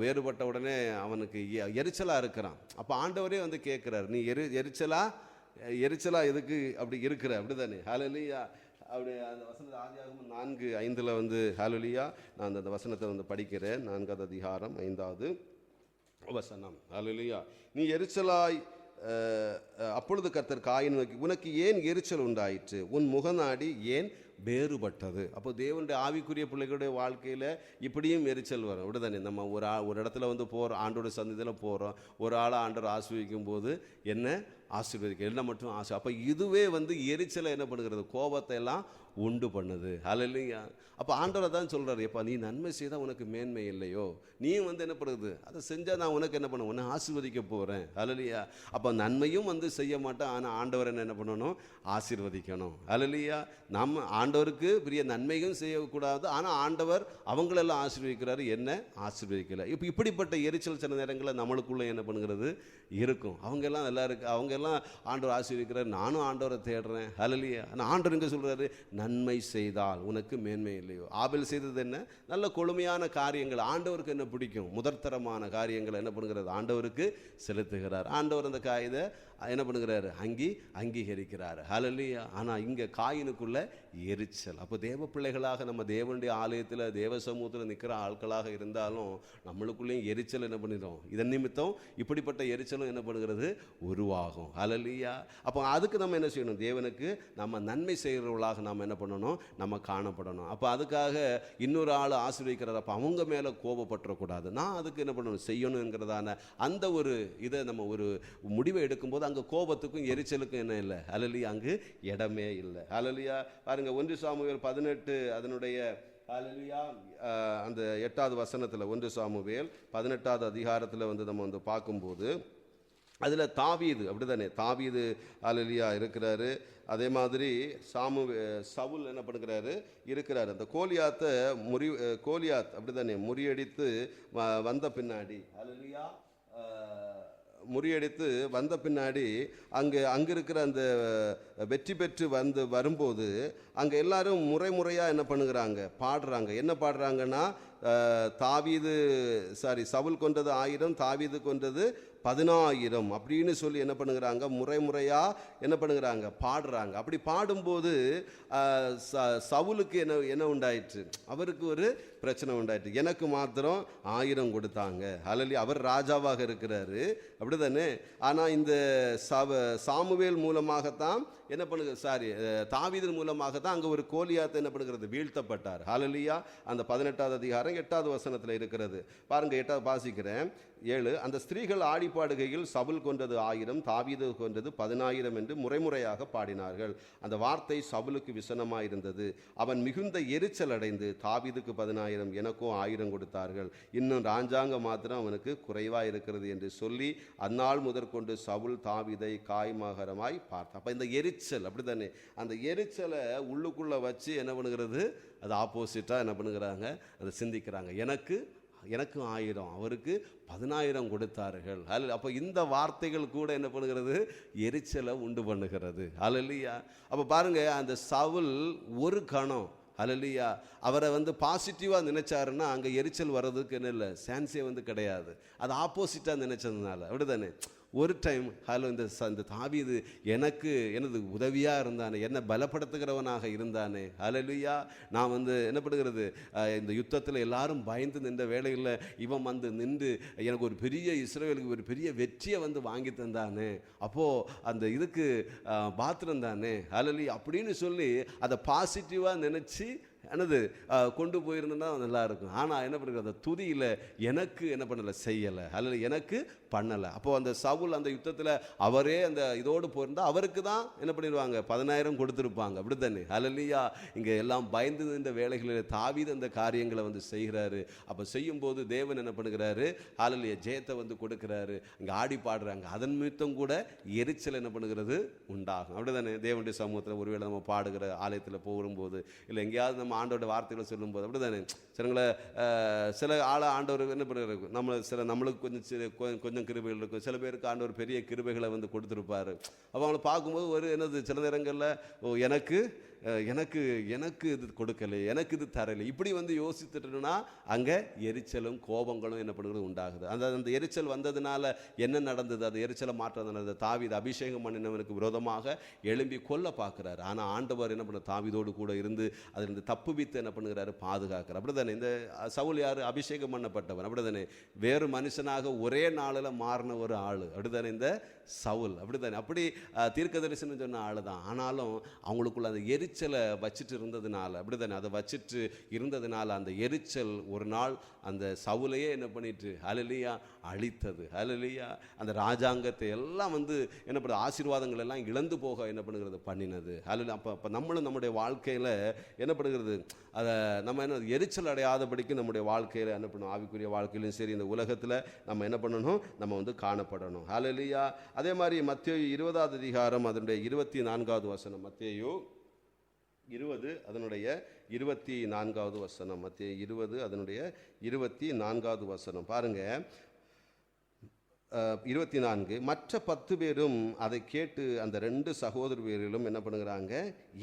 வேறுபட்ட உடனே அவனுக்கு எரிச்சலாக இருக்கிறான். அப்போ ஆண்டவரே வந்து கேட்குறாரு, நீ எரிச்சலா எதுக்கு அப்படி இருக்கிற, அப்படி தானே. ஹல்லேலூயா. அப்படி அந்த வசனத்தை ஆதியாகமம் 4:5 வந்து ஹல்லேலூயா, நான் அந்த வசனத்தை வந்து படிக்கிறேன். 4வது அதிகாரம் 5வது வசனம். ஹல்லேலூயா. நீ எரிச்சலாய் அப்பொழுது கர்த்தர் காயின் நோக்கி, உனக்கு ஏன் எரிச்சல் உண்டாயிற்று, உன் முகநாடி ஏன் வேறுபட்டது. அப்போ தேவனுடைய ஆவிக்குரிய பிள்ளைகளுடைய வாழ்க்கையில் இப்படியும் எரிச்சல் வரும், அப்படிதானே. நம்ம ஒரு இடத்துல வந்து போகிறோம், ஆண்டோட சந்திதியில் போகிறோம், ஒரு ஆளை ஆண்டவர் ஆசீர்வதிக்கும் போது என்ன ஆசீர்வதிக்க, என்ன மட்டும் ஆசை. அப்போ இதுவே வந்து எரிச்சலை என்ன பண்ணுகிறது, கோபத்தை எல்லாம் உண்டு பண்ணுது. ஹல்லேலூயா. அப்போ ஆண்டவர் தான் சொல்கிறார், எப்பா நீ நன்மை செய்தால் உனக்கு மேன்மை இல்லையோ, நீ வந்து என்ன பண்ணுறது, அதை செஞ்சால் நான் உனக்கு என்ன பண்ணுவேன், உன்னை ஆசீர்வதிக்க போகிறேன். ஹல்லேலூயா. அப்போ நன்மையும் வந்து செய்ய மாட்டேன், ஆனால் ஆண்டவர் என்ன பண்ணணும், ஆசீர்வதிக்கணும். ஹல்லேலூயா. நம்ம ஆண்டவருக்கு பெரிய நன்மையும் செய்யக்கூடாது, ஆனால் ஆண்டவர் அவங்களெல்லாம் ஆசீர்வதிக்கிறாரு, என்ன ஆசீர்வதிக்கலை. இப்போ இப்படிப்பட்ட எரிச்சல் சில நேரங்களில் நம்மளுக்குள்ளே என்ன பண்ணுகிறது இருக்கும். அவங்கெல்லாம் ஆண்டவர் ஆசீர்வதிக்கிறார், நானும் ஆண்டவரை தேடுறேன். ஹல்லேலூயா. ஆனால் ஆண்டவர் இங்கே சொல்கிறாரு, நன்மை செய்தால் உனக்கு மேன்மை இல்லையோ. ஆபேல் செய்தது என்ன, நல்ல கொழுமையான காரியங்கள், ஆண்டவருக்கு என்ன பிடிக்கும், முதற்தரமான காரியங்களை என்ன பண்ணுகிறது, ஆண்டவருக்கு செலுத்துகிறார். ஆண்டவர் அந்த இதை என்ன பண்ணுகிறாரு, அங்கீகரிக்கிறார். ஹல்லேலூயா. ஆனால் இங்கே காயினுக்குள்ள எரிச்சல். அப்போ தேவ பிள்ளைகளாக நம்ம தேவனுடைய ஆலயத்தில் தேவ சமூகத்தில் நிற்கிற ஆட்களாக இருந்தாலும் நம்மளுக்குள்ளேயும் எரிச்சல் என்ன பண்ணிடும், இதன் நிமித்தம் இப்படிப்பட்ட எரிச்சலும் என்ன பண்ணுகிறது, உருவாகும். ஹல்லேலூயா. அப்போ அதுக்கு நம்ம என்ன செய்யணும், தேவனுக்கு நம்ம நன்மை செய்கிறவர்களாக நாம் என்ன பண்ணணும், நம்ம காணப்படணும். அப்போ அதுக்காக இன்னொரு ஆள் ஆசீர்வதிக்கிறார், அப்போ அவங்க மேலே கோபப்பட்டுறக்கூடாது, நான் அதுக்கு என்ன பண்ணணும், செய்யணுங்கிறதான அந்த ஒரு இதை நம்ம ஒரு முடிவை எடுக்கும்போது அங்கே கோபத்துக்கும் எரிச்சலுக்கும் என்ன இல்லை, ஹல்லேலூயா, அங்கு இடமே இல்லை. ஹல்லேலூயா. பாருங்க 1 சாமுவேல் 18 அதனுடைய ஹல்லேலூயா அந்த 8வது வசனத்தில் 1 சாமுவேல் 18வது அதிகாரத்தில் வந்து நம்ம வந்து பார்க்கும்போது அதில் தாவீது, அப்படி தானே, தாவீது ஹல்லேலூயா இருக்கிறாரு. அதே மாதிரி சவுல் என்ன பண்ணுறாரு இருக்கிறாரு. அந்த கோலியாத் அப்படி தானே முறியடித்து வந்த பின்னாடி, ஹல்லேலூயா, முறியடித்து வந்த பின்னாடி அங்கே இருக்கிற அந்த வெற்றி பெற்று வரும்போது அங்கே எல்லாரும் முறையாக என்ன பண்ணுகிறாங்க, பாடுறாங்க. என்ன பாடுறாங்கன்னா, சவுல் கொண்டது 1000, தாவீது கொண்டது 10,000 அப்படின்னு சொல்லி என்ன பண்ணுகிறாங்க, முறையாக என்ன பண்ணுகிறாங்க, பாடுறாங்க. அப்படி பாடும்போது சவுலுக்கு என்ன உண்டாயிற்று, அவருக்கு ஒரு பிரச்சனை உண்டாயிற்று. எனக்கு மாத்திரம் 1000 கொடுத்தாங்க. ஹல்லேலூயா. அவர் ராஜாவாக இருக்கிறாரு, அப்படி தானே. ஆனால் இந்த சாமுவேல் மூலமாகத்தான் என்ன தாவீதின் மூலமாக தான் அங்கே ஒரு கோலியாத் என்ன பண்ணுகிறது, வீழ்த்தப்பட்டார். ஹல்லேலூயா. அந்த 18வது அதிகாரம் 8வது வசனத்தில் இருக்கிறது. பாருங்க, 8வது வாசிக்கிறேன். 7, அந்த ஸ்திரீகள் ஆடி பாடுகையில் சவுல் கொன்றது 1000, தாவீது கொன்றது 10000 என்று முறைமுறையாக பாடினார்கள். அந்த வார்த்தை சவுலுக்கு விசனமாயிருந்தது. அவன் மிகுந்த எரிச்சல் அடைந்து, தாவீதுக்கு 10000, எனக்கும் 1000 கொடுத்தார்கள், இன்னும் ராஜாங்க மாத்திரம் அவனுக்கு குறைவாக இருக்கிறது என்று சொல்லி அந்நாள் முதற்கொண்டு சவுல் தாவீதை காய்மகரமாய் பார்த்தான். அப்போ இந்த எரிச்சல் அப்படித்தானே, அந்த எரிச்சலை உள்ளுக்குள்ளே வச்சு என்ன பண்ணுகிறது, அது ஆப்போசிட்டாக என்ன பண்ணுகிறாங்க, அதை சிந்திக்கிறாங்க. எனக்கு 1000, அவருக்கு 10000 கொடுத்தார்கள். அப்போ இந்த வார்த்தைகள் கூட என்ன பண்ணுகிறது, எரிச்சலை உண்டு பண்ணுகிறது. அல்லேலூயா. அப்போ பாருங்க, அந்த சவுல் ஒரு கணம் அல்லேலூயா அவரை பாசிட்டிவாக நினைச்சாருன்னா அங்கே எரிச்சல் வர்றதுக்கு என்ன இல்லை, சான்ஸே கிடையாது. அது ஆப்போசிட்டாக நினைச்சதுனால அப்படிதானே. ஒரு டைம் இந்த தாவீது எனக்கு எனது உதவியாக இருந்தானே, என்னை பலப்படுத்துகிறவனாக இருந்தானே. அல்லேலூயா. நான் என்ன பண்ணுகிறது, இந்த யுத்தத்தில் எல்லாரும் பயந்து நின்ற வேளையில் இவன் நின்று எனக்கு ஒரு பெரிய இஸ்ரவேலுக்கு ஒரு பெரிய வெற்றியை வாங்கி தந்தானே, அப்போது அந்த இதுக்கு பாத்திரம் தானே. அல்லேலூயா அப்படின்னு சொல்லி அதை பாசிட்டிவாக நினச்சி கொண்டு போயிருந்தா நல்லா இருக்கும். ஆனால் என்ன பண்ணுறது, அந்த துதியில் எனக்கு என்ன பண்ணலை, செய்யலை, அல்லது எனக்கு பண்ணலை. அப்போது அந்த சவுல் அந்த யுத்தத்தில் அவரே அந்த இதோடு போயிருந்தால் அவருக்கு தான் என்ன பண்ணிடுவாங்க, 10000 கொடுத்துருப்பாங்க. அப்படி தானே. அல்லேலூயா. இங்கே எல்லாம் பயந்து நின்ற வேலைகளில் தாவீது அந்த காரியங்களை செய்கிறாரு. அப்போ செய்யும்போது தேவன் என்ன பண்ணுகிறாரு, அல்லேலூயா ஜெயத்தை கொடுக்குறாரு. இங்கே ஆடி பாடுறாங்க. அதன் நிமித்தம் கூட எரிச்சல் என்ன பண்ணுகிறது, உண்டாகும். அப்படி தானே. தேவனுடைய சமூகத்தில் ஒருவேளை நம்ம பாடுகிற ஆலயத்தில் போகும்போது, இல்லை எங்கேயாவது நம்ம ஆண்டோட வார்த்தைகளை சொல்லும்போது அப்படி தானே, சில ஆண்டவர் என்ன பண்ணுறாரு, நம்மளுக்கு கொஞ்சம் கிருபைகள் இருக்கும். சில பேருக்கு ஆண்டவர் பெரிய கிருபைகளை கொடுத்துருப்பாரு. அப்போ அவங்களை பார்க்கும்போது ஒரு சில நேரங்களில் எனக்கு இது கொடுக்கலை, எனக்கு இது தரலை, இப்படி யோசித்துட்டோம்னா அங்கே எரிச்சலும் கோபங்களும் என்ன பண்ணுறது உண்டாகுது. அந்த எரிச்சல் வந்ததுனால என்ன நடந்தது, அது எரிச்சலை மாற்றதுனால தாவீது அபிஷேகம் பண்ணினவனுக்கு விரோதமாக எழும்பி கொல்ல பார்க்குறாரு. ஆனால் ஆண்டவர் என்ன பண்ண, தாவீதோடு கூட இருந்து அதிலிருந்து தப்புவித்து என்ன பண்ணுகிறாரு, பாதுகாக்கிறார். அப்படி தானே. இந்த சவுல் யார், அபிஷேகம் பண்ணப்பட்டவன். அப்படி தானே. வேறு மனுஷனாக ஒரே நாளில் மாறின ஒரு ஆள். அப்படி தானே இந்த சவுல். அப்படி தானே. அப்படி தீர்க்க தரிசனம் சொன்ன ஆள் தான். ஆனாலும் அவங்களுக்குள்ள அந்த எரிச்சலை வச்சுட்டு இருந்ததுனால, அப்படி தானே, அதை வச்சுட்டு இருந்ததுனால அந்த எரிச்சல் ஒரு நாள் அந்த சவுலையே என்ன பண்ணிட்டு அல்லேலூயா அழித்தது. அல்லேலூயா. அந்த ராஜாங்கத்தை எல்லாம் என்ன பண்ணுறது, ஆசீர்வாதங்கள் எல்லாம் இழந்து போக என்ன பண்ணுகிறது, பண்ணினது. அல்லேலூயா. அப்போ நம்மளும் நம்முடைய வாழ்க்கையில் என்ன பண்ணுகிறது, அதை நம்ம என்ன எரிச்சல் அடையாதபடிக்கு நம்முடைய வாழ்க்கையில் என்ன பண்ணணும், ஆவிக்குரிய வாழ்க்கையிலும் சரி இந்த உலகத்தில் நம்ம என்ன பண்ணணும், நம்ம காணப்படணும். அல்லேலூயா. அதே மாதிரி மத்தேயு 20வது அதிகாரம் அதனுடைய 24வது வசனம். மத்தேயு 20 அதனுடைய 24வது வசனம். மத்தேயு 20 அதனுடைய 24வது வசனம் பாருங்க. 24. மற்ற 10 பேரும் அதை கேட்டு அந்த 2 சகோதரர்களும் என்ன பண்ணுகிறாங்க,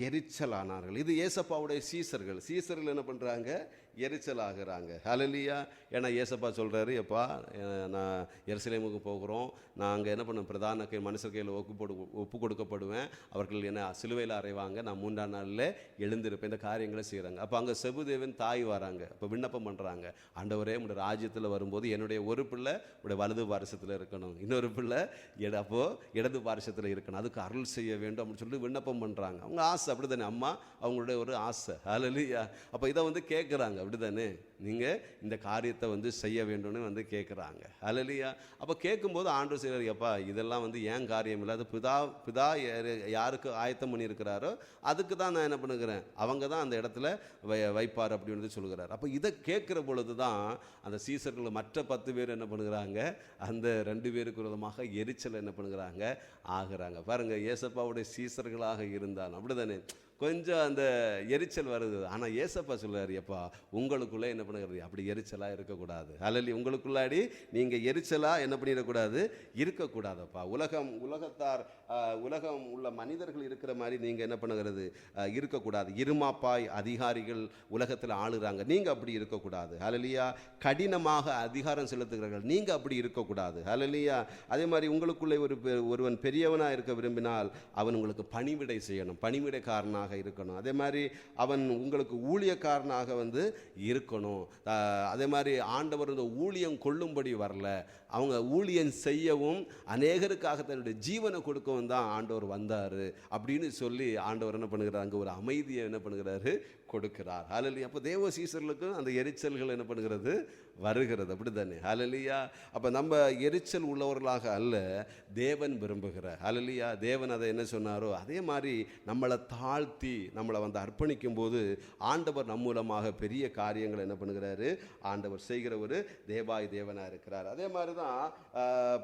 எரிச்சலானார்கள். இது ஏசப்பாவுடைய சீசர்கள் என்ன பண்ணுறாங்க, எரிச்சல் ஆகிறாங்க. ஹல்லேலூயா. ஏன்னா ஏசப்பா சொல்கிறாரு, எப்பா நான் எருசலேமுக்கு போகிறோம், நான் அங்கே என்ன பண்ணுவேன், பிரதான மனுஷர் கையில் ஒப்பு கொடுக்கப்படுவேன், அவர்கள் என்ன சிலுவையில் அறைவாங்க, நான் 3ஆம் நாளில் எழுந்திருப்பேன். இந்த காரியங்களை செய்கிறாங்க. அப்போ அங்கே செபுதேவன் தாய் வராங்க. அப்போ விண்ணப்பம் பண்ணுறாங்க, ஆண்டவரே உடைய ராஜ்யத்தில் வரும்போது என்னுடைய ஒரு பிள்ளை உடைய வலது பாரிசத்தில் இருக்கணும், இன்னொரு பிள்ளை அப்போது இடது பாரிசத்தில் இருக்கணும், அதுக்கு அருள் செய்ய வேண்டும் அப்படின்னு சொல்லி விண்ணப்பம் பண்ணுறாங்க. அவங்க ஆசை. அப்படி தானே. அம்மா அவங்களுடைய ஒரு ஆசை. ஹல்லேலூயா. அப்போ இதை கேட்குறாங்க. அப்படி தானே, நீங்கள் இந்த காரியத்தை செய்ய வேண்டும்னு கேட்குறாங்க. ஹல்லேலூயா. அப்போ கேட்கும்போது ஆண்டவர் செய்கிறார், எப்பா இதெல்லாம் ஏன் காரியம் இல்லை, அது பிதா யாருக்கு ஆயத்தம் பண்ணியிருக்கிறாரோ அதுக்கு தான் நான் என்ன பண்ணுகிறேன், அவங்க தான் அந்த இடத்துல வைப்பார் அப்படின்னு சொல்கிறார். அப்போ இதை கேட்குற பொழுது தான் அந்த சீசர்கள் மற்ற 10 பேர் என்ன பண்ணுகிறாங்க, அந்த 2 பேருக்கு விரோதமாக எரிச்சல் என்ன பண்ணுகிறாங்க, ஆகிறாங்க. பாருங்கள், ஏசப்பாவுடைய சீசர்களாக இருந்தாலும் அப்படி தானே கொஞ்சம் அந்த எரிச்சல் வருது. ஆனால் ஏசப்பா சொல்லுவார், எப்பா உங்களுக்குள்ளே என்ன பண்ணுறது, அப்படி எரிச்சலாக இருக்கக்கூடாது. அல்லது உங்களுக்குள்ளாடி நீங்கள் எரிச்சலாக என்ன பண்ணிடக்கூடாது, இருக்கக்கூடாதப்பா. உலகத்தார் உலகம் உள்ள மனிதர்கள் இருக்கிற மாதிரி நீங்கள் என்ன பண்ணுகிறது, இருக்கக்கூடாது. இருமாப்பாய் அதிகாரிகள் உலகத்தில் ஆளுறாங்க, நீங்கள் அப்படி இருக்கக்கூடாது. ஹல்லேலூயா. கடினமாக அதிகாரம் செலுத்துகிறார்கள், நீங்கள் அப்படி இருக்கக்கூடாது. ஹல்லேலூயா. அதே மாதிரி உங்களுக்குள்ளே ஒருவன் பெரியவனாக இருக்க விரும்பினால் அவன் உங்களுக்கு பணிவிடை செய்யணும், பணிவிடைக்காரனாக இருக்கணும். அதே மாதிரி அவன் உங்களுக்கு ஊழியக்காரனாக இருக்கணும். அதே மாதிரி ஆண்டவர் இந்த ஊழியம் கொள்ளும்படி வரல, அவங்க ஊழியம் செய்யவும் அநேகருக்காக தன்னுடைய ஜீவனை கொடுக்கவும் தான் ஆண்டவர் வந்தார் அப்படின்னு சொல்லி ஆண்டவர் என்ன பண்ணுகிறார், அங்கே ஒரு அமைதியை என்ன பண்ணுகிறாரு, கொடுக்கிறார். ஹல்லேலூயா. அப்போ தேவ சீசர்களுக்கும் அந்த எரிச்சல்கள் என்ன பண்ணுகிறது, வருகிறது. அப்படி தானே? ஹல்லேலூயா. அப்போ நம்ம எரிச்சல் உள்ளவர்களாக அல்ல, தேவன் விரும்புகிறார். ஹல்லேலூயா. தேவன் அதை என்ன சொன்னாரோ அதே மாதிரி நம்மளை தாழ்த்தி நம்மளை அர்ப்பணிக்கும் போது ஆண்டவர் நம் மூலமாக பெரிய காரியங்களை என்ன பண்ணுகிறாரு, ஆண்டவர் செய்கிற ஒரு தேவாய் தேவனாக இருக்கிறார். அதே மாதிரி தான்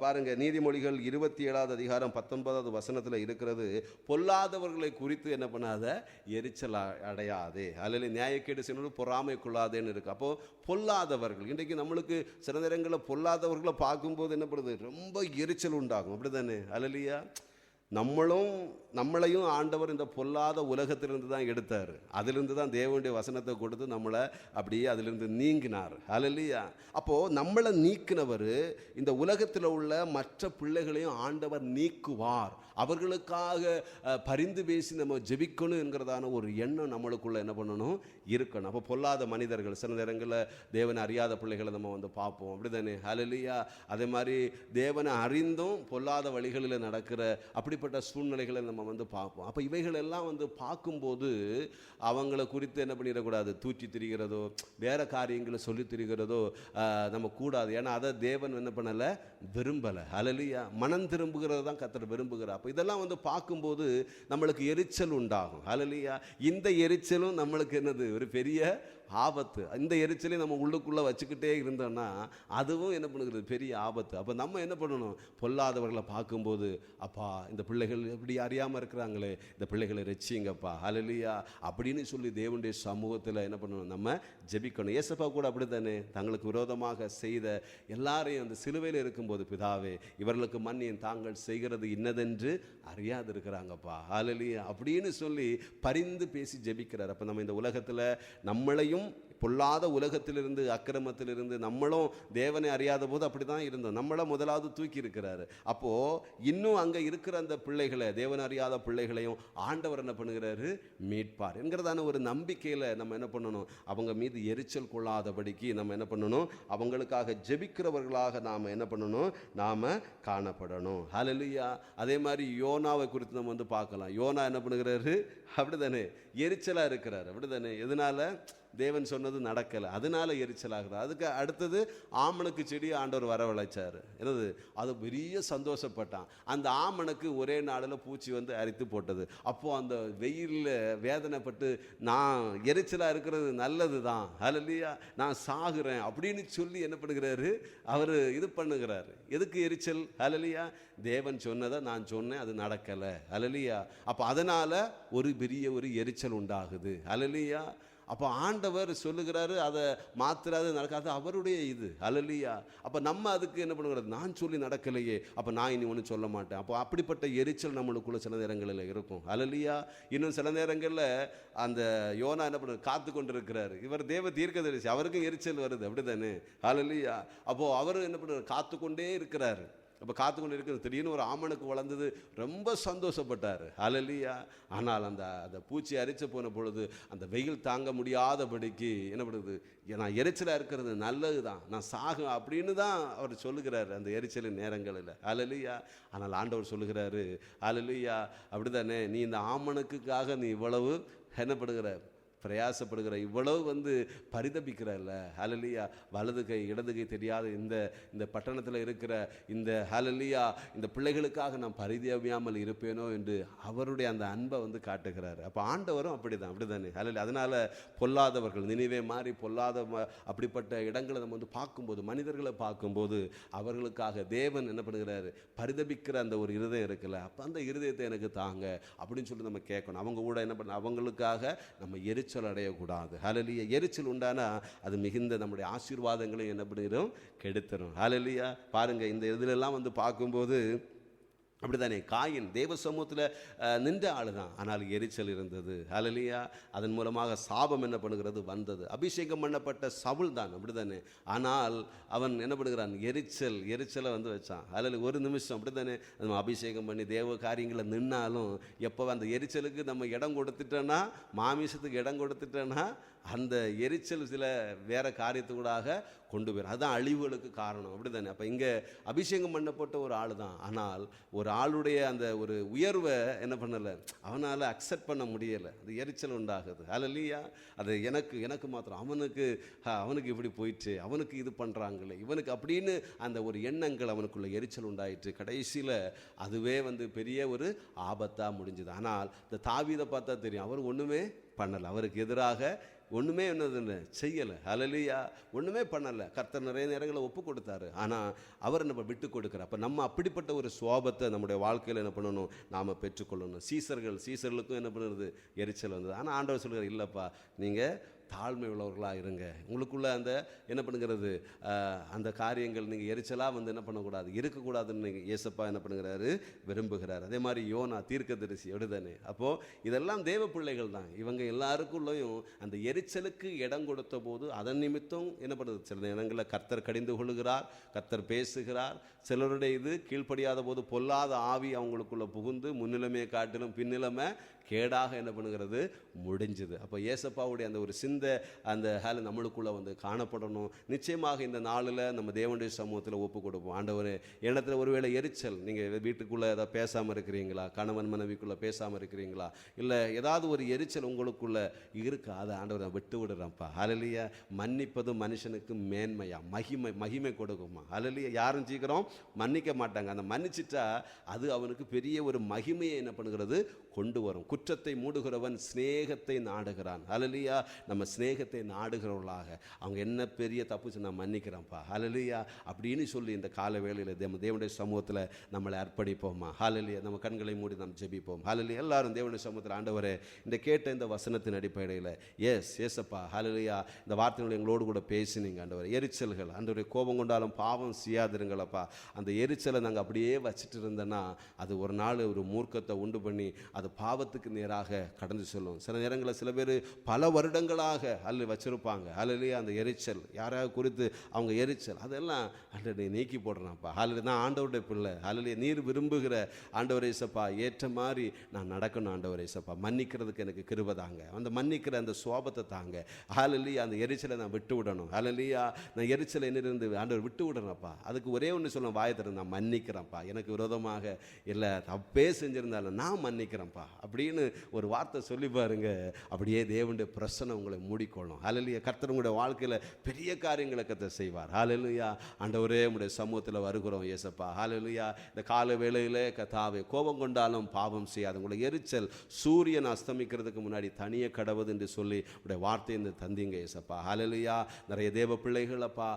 பாருங்க, நீதிமொழிகள் 27வது அதிகாரம் 19வது வசனத்தில் இருக்கிறது, பொல்லாதவர்களை குறித்து என்ன பண்ணாத, எரிச்சல் அடையாதே. அல்லது நியாயக்கேடு செய்யணும், பொறாமை கொள்ளாதேன்னு இருக்கு. அப்போ பொல்லாதவர்கள், இன்றைக்கு நம்மளுக்கு சில நேரங்களில் பொல்லாதவர்களை பார்க்கும்போது என்ன பண்ணுது, ரொம்ப எரிச்சல் உண்டாகும். அப்படி தானே? அல்லையா, நம்மளையும் ஆண்டவர் இந்த பொல்லாத உலகத்திலிருந்து தான் எடுத்தார். அதிலிருந்து தான் தேவனுடைய வசனத்தை கொடுத்து நம்மளை அப்படியே அதிலிருந்து நீங்கினார். ஹல்லேலூயா. அப்போது நம்மளை நீக்கினவர் இந்த உலகத்தில் உள்ள மற்ற பிள்ளைகளையும் ஆண்டவர் நீக்குவார். அவர்களுக்காக பரிந்து பேசி நம்ம ஜெபிக்கணும் என்கிறதான ஒரு எண்ணம் நம்மளுக்குள்ள என்ன பண்ணணும், இருக்கணும். அப்போ பொல்லாத மனிதர்கள், சில நேரங்களில் தேவனை அறியாத பிள்ளைகளை நம்ம பார்ப்போம். அப்படி தானே? ஹல்லேலூயா. அதே மாதிரி தேவனை அறிந்தும் பொல்லாத வழிகளில் நடக்கிற அப்படிப்பட்ட சூழ்நிலைகளை நம்ம பார்ப்போம். அப்போ இவைகள் எல்லாம் பார்க்கும்போது அவங்கள குறித்து என்ன பண்ணிடக்கூடாது, தூக்கி திரிகிறதோ வேற காரியங்களை சொல்லி திரிகிறதோ நம்ம கூடாது. ஏன்னா அதை தேவன் என்ன பண்ணலை, விரும்பலை. ஹல்லேலூயா. மனம் திரும்புகிறது தான் கர்த்தர் விரும்புகிறார். அப்போ இதெல்லாம் பார்க்கும்போது நம்மளுக்கு எரிச்சல் உண்டாகும். ஹல்லேலூயா. இந்த எரிச்சலும் நம்மளுக்கு என்னது, ஒரு பெரிய ஆபத்து. இந்த எரிச்சலையும் நம்ம உள்ளுக்குள்ளே வச்சுக்கிட்டே இருந்தோம்னா அதுவும் என்ன பண்ணுகிறது, பெரிய ஆபத்து. அப்போ நம்ம என்ன பண்ணணும், பொல்லாதவர்களை பார்க்கும்போது, அப்பா இந்த பிள்ளைகள் எப்படி அறியாமல் இருக்கிறாங்களே, இந்த பிள்ளைகளை ரட்சிங்கப்பா, ஹல்லேலூயா அப்படின்னு சொல்லி தேவனுடைய சமூகத்தில் என்ன பண்ணணும், நம்ம ஜெபிக்கணும். ஏசப்பா கூட அப்படி தானே, தங்களுக்கு விரோதமாக செய்த எல்லாரையும் அந்த சிலுவையில் இருக்கும்போது, பிதாவே இவர்களுக்கு மன்னியும், தாங்கள் செய்கிறது இன்னதென்று அறியாது இருக்கிறாங்கப்பா, ஹல்லேலூயா அப்படின்னு சொல்லி பரிந்து பேசி ஜெபிக்கிறார். அப்போ நம்ம இந்த உலகத்தில் நம்மளையும் பொல்லாத உலகத்திலிருந்து, அக்கிரமத்திலிருந்து, நம்மளும் தேவனை அறியாத போது அப்படி தான் இருந்தோம். நம்மளை முதலாவது தூக்கி இருக்கிறாரு. அப்போது இன்னும் அங்கே இருக்கிற அந்த பிள்ளைகளை, தேவனை அறியாத பிள்ளைகளையும் ஆண்டவர் என்ன பண்ணுகிறாரு, மீட்பார் என்கிறதான ஒரு நம்பிக்கையில் நம்ம என்ன பண்ணணும், அவங்க மீது எரிச்சல் கொள்ளாதபடிக்கு நம்ம என்ன பண்ணணும், அவங்களுக்காக ஜெபிக்கிறவர்களாக நாம் என்ன பண்ணணும், நாம் காணப்படணும். ஹல்லேலூயா. அதே மாதிரி யோனாவை குறித்து நம்ம பார்க்கலாம். யோனா என்ன பண்ணுகிறாரு, அப்படி தானே, எரிச்சலாக இருக்கிறார். அப்படி தானே? எதனால, தேவன் சொன்னது நடக்கலை, அதனால எரிச்சலாகுது. அதுக்கு அடுத்தது ஆமணக்கு செடி ஆண்டவர் வரவழைச்சார். என்னது, அது பெரிய சந்தோஷப்பட்டான். அந்த ஆமணக்கு ஒரே நாளில் பூச்சி அரித்து போட்டது. அப்போது அந்த வெயிலில் வேதனைப்பட்டு, நான் எரிச்சலாக இருக்கிறது நல்லது தான், ஹல்லேலூயா, நான் சாகுறேன் அப்படின்னு சொல்லி என்ன பண்ணுகிறாரு, அவர் இது பண்ணுகிறாரு. எதுக்கு எரிச்சல்? ஹல்லேலூயா. தேவன் சொன்னதை நான் சொன்னேன், அது நடக்கலை. ஹல்லேலூயா. அப்போ அதனால் ஒரு பெரிய ஒரு எரிச்சல் உண்டாகுது. ஹல்லேலூயா. அப்போ ஆண்டவர் சொல்லுகிறாரு, அதை மாத்திராது நடக்காது, அவருடைய இது. ஹல்லேலூயா. அப்போ நம்ம அதுக்கு என்ன பண்ணுறது, நான் சொல்லி நடக்கலையே, அப்போ நான் இனி ஒன்றும் சொல்ல மாட்டேன். அப்போ அப்படிப்பட்ட எரிச்சல் நம்மளுக்குள்ள சில நேரங்களில் இருக்கும். ஹல்லேலூயா. இன்னும் சில நேரங்களில் அந்த யோனா என்ன பண்ணுறது, காத்து கொண்டு இருக்கிறாரு. இவர் தேவ தீர்க்கதரிசி, அவருக்கும் எரிச்சல் வருது. அப்படி தானே? ஹல்லேலூயா. அப்போது அவர் என்ன பண்ணுறாரு, காத்து கொண்டே இருக்கிறாரு. அப்போ காத்து கொண்டு இருக்கிறது, திடீர்னு ஒரு ஆமணக்கு வளர்ந்தது, ரொம்ப சந்தோஷப்பட்டார். ஹல்லேலூயா. ஆனால் அந்த பூச்சி அரிச்சு போன பொழுது அந்த வெயில் தாங்க முடியாதபடிக்கு என்ன பண்ணுறது, நான் எரிச்சலாக இருக்கிறது நல்லது தான், நான் சாகும் அப்படின்னு தான் அவர் சொல்லுகிறார் அந்த எரிச்சலின் நேரங்களில். ஹல்லேலூயா. ஆனால் ஆண்டவர் சொல்லுகிறாரு, ஹல்லேலூயா, அப்படி தானே, நீ இந்த ஆமணக்குக்காக நீ இவ்வளவு என்னப்படுகிற, பிரயாசப்படுகிற, இவ்வளவு பரிதபிக்கிறல்ல. ஹல்லேலூயா. வலது கை இடது கை தெரியாத இந்த பட்டணத்தில் இருக்கிற இந்த ஹல்லேலூயா இந்த பிள்ளைகளுக்காக நான் பரிதபியாமல் இருப்பேனோ என்று அவருடைய அந்த அன்பை காட்டுகிறார். அப்போ ஆண்டவரும் அப்படிதான், அப்படிதானே? ஹல்லேலூயா. அதனால பொல்லாதவர்கள், நினைவே மாறி பொல்லாத அப்படிப்பட்ட இடங்களை நம்ம பார்க்கும்போது, மனிதர்களை பார்க்கும்போது அவர்களுக்காக தேவன் என்ன பண்ணுகிறாரு, பரிதபிக்கிற அந்த ஒரு இருதயம் இருக்குல்ல, அப்போ அந்த இருதயத்தை எனக்கு தாங்க அப்படின்னு சொல்லி நம்ம கேட்கணும். அவங்க கூட என்ன பண்ண, அவங்களுக்காக நம்ம எரிச்சல் அடையக்கூடாது. ஹல்லேலூயா. எரிச்சல் உண்டானா அது மிகுந்த நம்முடைய ஆசீர்வாதங்களையும் என்ன பண்ணிடும், கெடுத்துரும். ஹல்லேலூயா. பாருங்க, இந்த இதிலெல்லாம் பார்க்கும்போது அப்படித்தானே, காயின் தேவ சமூகத்தில் நின்ற ஆள் தான், ஆனால் எரிச்சல் இருந்தது. ஹல்லேலூயா. அதன் மூலமாக சாபம் என்ன பண்ணுகிறது, வந்தது. அபிஷேகம் பண்ணப்பட்ட சவுல் தான், அப்படித்தானே, ஆனால் அவன் என்ன பண்ணுகிறான், எரிச்சலை வச்சான். ஹல்லேலூயா. ஒரு நிமிஷம் அப்படித்தானே, நம்ம அபிஷேகம் பண்ணி தேவ காரியங்களை நின்னாலும் எப்போ அந்த எரிச்சலுக்கு நம்ம இடம் கொடுத்துட்டோன்னா, மாமிசத்துக்கு இடம் கொடுத்துட்டோன்னா அந்த எரிச்சல் சில வேற காரியத்துக்கூடாக கொண்டு போயிடும். அதுதான் அழிவுகளுக்கு காரணம். அப்படி தானே? அப்போ இங்கே அபிஷேகம் பண்ணப்பட்ட ஒரு ஆள் தான், ஆனால் ஒரு ஒரு ஆளுடைய அந்த ஒரு உயர்வை என்ன பண்ணலை, அவனால் அக்செப்ட் பண்ண முடியலை. அது எரிச்சல் உண்டாகுது. ஹல்லேலூயா. அது எனக்கு மாத்திரம் அவனுக்கு இப்படி போயிட்டு, அவனுக்கு இது பண்ணுறாங்களே, இவனுக்கு அப்படின்னு அந்த ஒரு எண்ணங்கள் அவனுக்குள்ள எரிச்சல் உண்டாயிற்று. கடைசியில் அதுவே பெரிய ஒரு ஆபத்தாக முடிஞ்சுது. ஆனால் இந்த தாவீதை பார்த்தா தெரியும், அவர் ஒன்றுமே பண்ணலை, அவருக்கு எதிராக ஒன்றுமே செய்யலை. ஹல்லேலூயா. ஒன்றுமே பண்ணலை. கர்த்தர் நிறைய நேரங்களை ஒப்பு கொடுத்தாரு. ஆனால் அவர் நம்ம விட்டு கொடுக்குற. அப்போ நம்ம அப்படிப்பட்ட ஒரு சுவாபத்தை நம்முடைய வாழ்க்கையில் என்ன பண்ணணும், நாம் பெற்றுக்கொள்ளணும். சீசர்களுக்கும் என்ன பண்ணுறது, எரிச்சல் வந்தது. ஆனால் ஆண்டவர் சொல்கிறார், இல்லைப்பா, நீங்கள் தாழ்மை உள்ளவர்களாக இருங்க. உங்களுக்குள்ள அந்த என்ன பண்ணுகிறது, அந்த காரியங்கள் நீங்கள் எரிச்சலாக என்ன பண்ணக்கூடாது, இருக்கக்கூடாதுன்னு இயேசப்பா என்ன பண்ணுகிறாரு, விரும்புகிறார். அதே மாதிரி யோனா தீர்க்கதரிசி எடுதானே. அப்போது இதெல்லாம் தேவ பிள்ளைகள் தான். இவங்க எல்லாருக்குள்ளேயும் அந்த எரிச்சலுக்கு இடம் கொடுத்த போது அதன் நிமித்தம் என்ன பண்ணுறது, சில நேரங்களில் கர்த்தர் கடிந்து கொள்ளுகிறார், கர்த்தர் பேசுகிறார். சிலருடைய இது கீழ்ப்படியாத போது பொல்லாத ஆவி அவங்களுக்குள்ள புகுந்து முன்னிலைமையை காட்டிலும் பின்னிலைமை கேடாக என்ன பண்ணுகிறது, முடிஞ்சுது. அப்போ ஏசப்பாவுடைய அந்த ஒரு அந்த நம்மளுக்குள்ள காணப்படணும். நிச்சயமாக இந்த நாளில் நம்ம தேவனுடைய சமூகத்தில் ஒப்பு கொடுப்போம். ஆண்டவரே, இடத்துல ஒருவேளை எரிச்சல், நீங்கள் வீட்டுக்குள்ளே ஏதாவது பேசாமல் இருக்கிறீங்களா, கணவன் மனைவிக்குள்ளே பேசாமல் இருக்கிறீங்களா, இல்லை ஏதாவது ஒரு எரிச்சல் உங்களுக்குள்ள இருக்கா, அதை ஆண்டவரை விட்டு விடுறப்பா. ஹல்லேலூயா. மன்னிப்பது மனுஷனுக்கு மேன்மையா, மகிமை கொடுக்குமா. ஹல்லேலூயா. யாரும் சீக்கிரம் மன்னிக்க மாட்டாங்க. அந்த மன்னிச்சிட்டா அது அவனுக்கு பெரிய ஒரு மகிமையை என்ன பண்ணுகிறது, கொண்டு வரும். குற்றத்தை மூடுகிறவன் சிநேகத்தை நாடுகிறான். ஹல்லேலூயா. நம்ம சிநேகத்தை நாடுகிறவர்களாக, அவங்க என்ன பெரிய தப்பு நான் மன்னிக்கிறேன்ப்பா, ஹல்லேலூயா அப்படின்னு சொல்லி இந்த கால வேளையில் தேவனுடைய சமூகத்தில் நம்மளை அர்ப்பணிப்போம்மா. ஹல்லேலூயா. நம்ம கண்களை மூடி நாம் ஜெபிப்போம். ஹல்லேலூயா. எல்லாரும் தேவனுடைய சமூகத்தில், ஆண்டவரே, இந்த கேட்ட இந்த வசனத்தின் அடிப்படையில் ஏசப்பா, ஹல்லேலூயா, இந்த வார்த்தைகள் எங்களோடு கூட பேசினீங்க. ஆண்டவரே, எரிச்சல்கள், ஆண்டவரே, கோபம் கொண்டாலும் பாவம் செய்யாதிருங்களப்பா. அந்த எரிச்சலை நாங்கள் அப்படியே வச்சுட்டு இருந்தோன்னா அது ஒரு நாள் ஒரு மூர்க்கத்தை உண்டு பண்ணி அது பாவத்துக்கு நேராக கடந்து சொல்லும். சில நேரங்களில் சில பேர் பல வருடங்களாக வச்சிருப்பாங்க. ஹல்லேலூயா. அந்த எரிச்சல், யாராவது குறித்து அவங்க எரிச்சல், அதெல்லாம் ஆண்டவரை நீக்கி போடுறான்ப்பா. ஹல்லேலூயா. நான் ஆண்டவருடைய பிள்ளை. ஹல்லேலூயா. நீர் விரும்புகிற ஆண்டவரே இயேசப்பா, ஏற்ற மாதிரி நான் நடக்கணும். ஆண்டவரே இயேசப்பா, மன்னிக்கிறதுக்கு எனக்கு கிருபை தாங்க. அந்த மன்னிக்கிற அந்த சுவாபத்தை தாங்க. ஹல்லேலூயா. அந்த எரிச்சலை நான் விட்டு விடணும். ஹல்லேலூயா. நான் எரிச்சலை என்னிருந்து ஆண்டவர் விட்டு விடணும்ப்பா. அதுக்கு ஒரே ஒன்று சொல்ல, வாயத்திற நான் மன்னிக்கிறேன்ப்பா, எனக்கு விரோதமாக இல்லை தப்பே செஞ்சிருந்தாலும் நான் மன்னிக்கிறேன்ப்பா அப்படின்னு ஒரு வார்த்தை சொல்லி பாருங்க. அப்படியே தேவனுடைய பிரசன்னம் உங்களை மூடிக்கொள்ளும். ஹல்லேலூயா. கர்த்தர் உங்களுடைய வாழ்க்கையில் பெரிய காரியங்களை கர்த்தர் செய்வார். ஹல்லேலூயா. ஆண்டவரே, உங்களுடைய சமூகத்தில் வருகிறோம் ஏசப்பா. ஹல்லேலூயா. இந்த கால வேளையில் கர்த்தாவே, கோபம் கொண்டாலும் பாவம் செய்யாது. உங்களை எரிச்சல் சூரியன் அஸ்தமிக்கிறதுக்கு முன்னாடி தனியே கடவுது என்று சொல்லி உங்களுடைய வார்த்தையை இந்த தந்தீங்க ஏசப்பா. ஹல்லேலூயா. நிறைய தேவ பிள்ளைகள் அப்பா,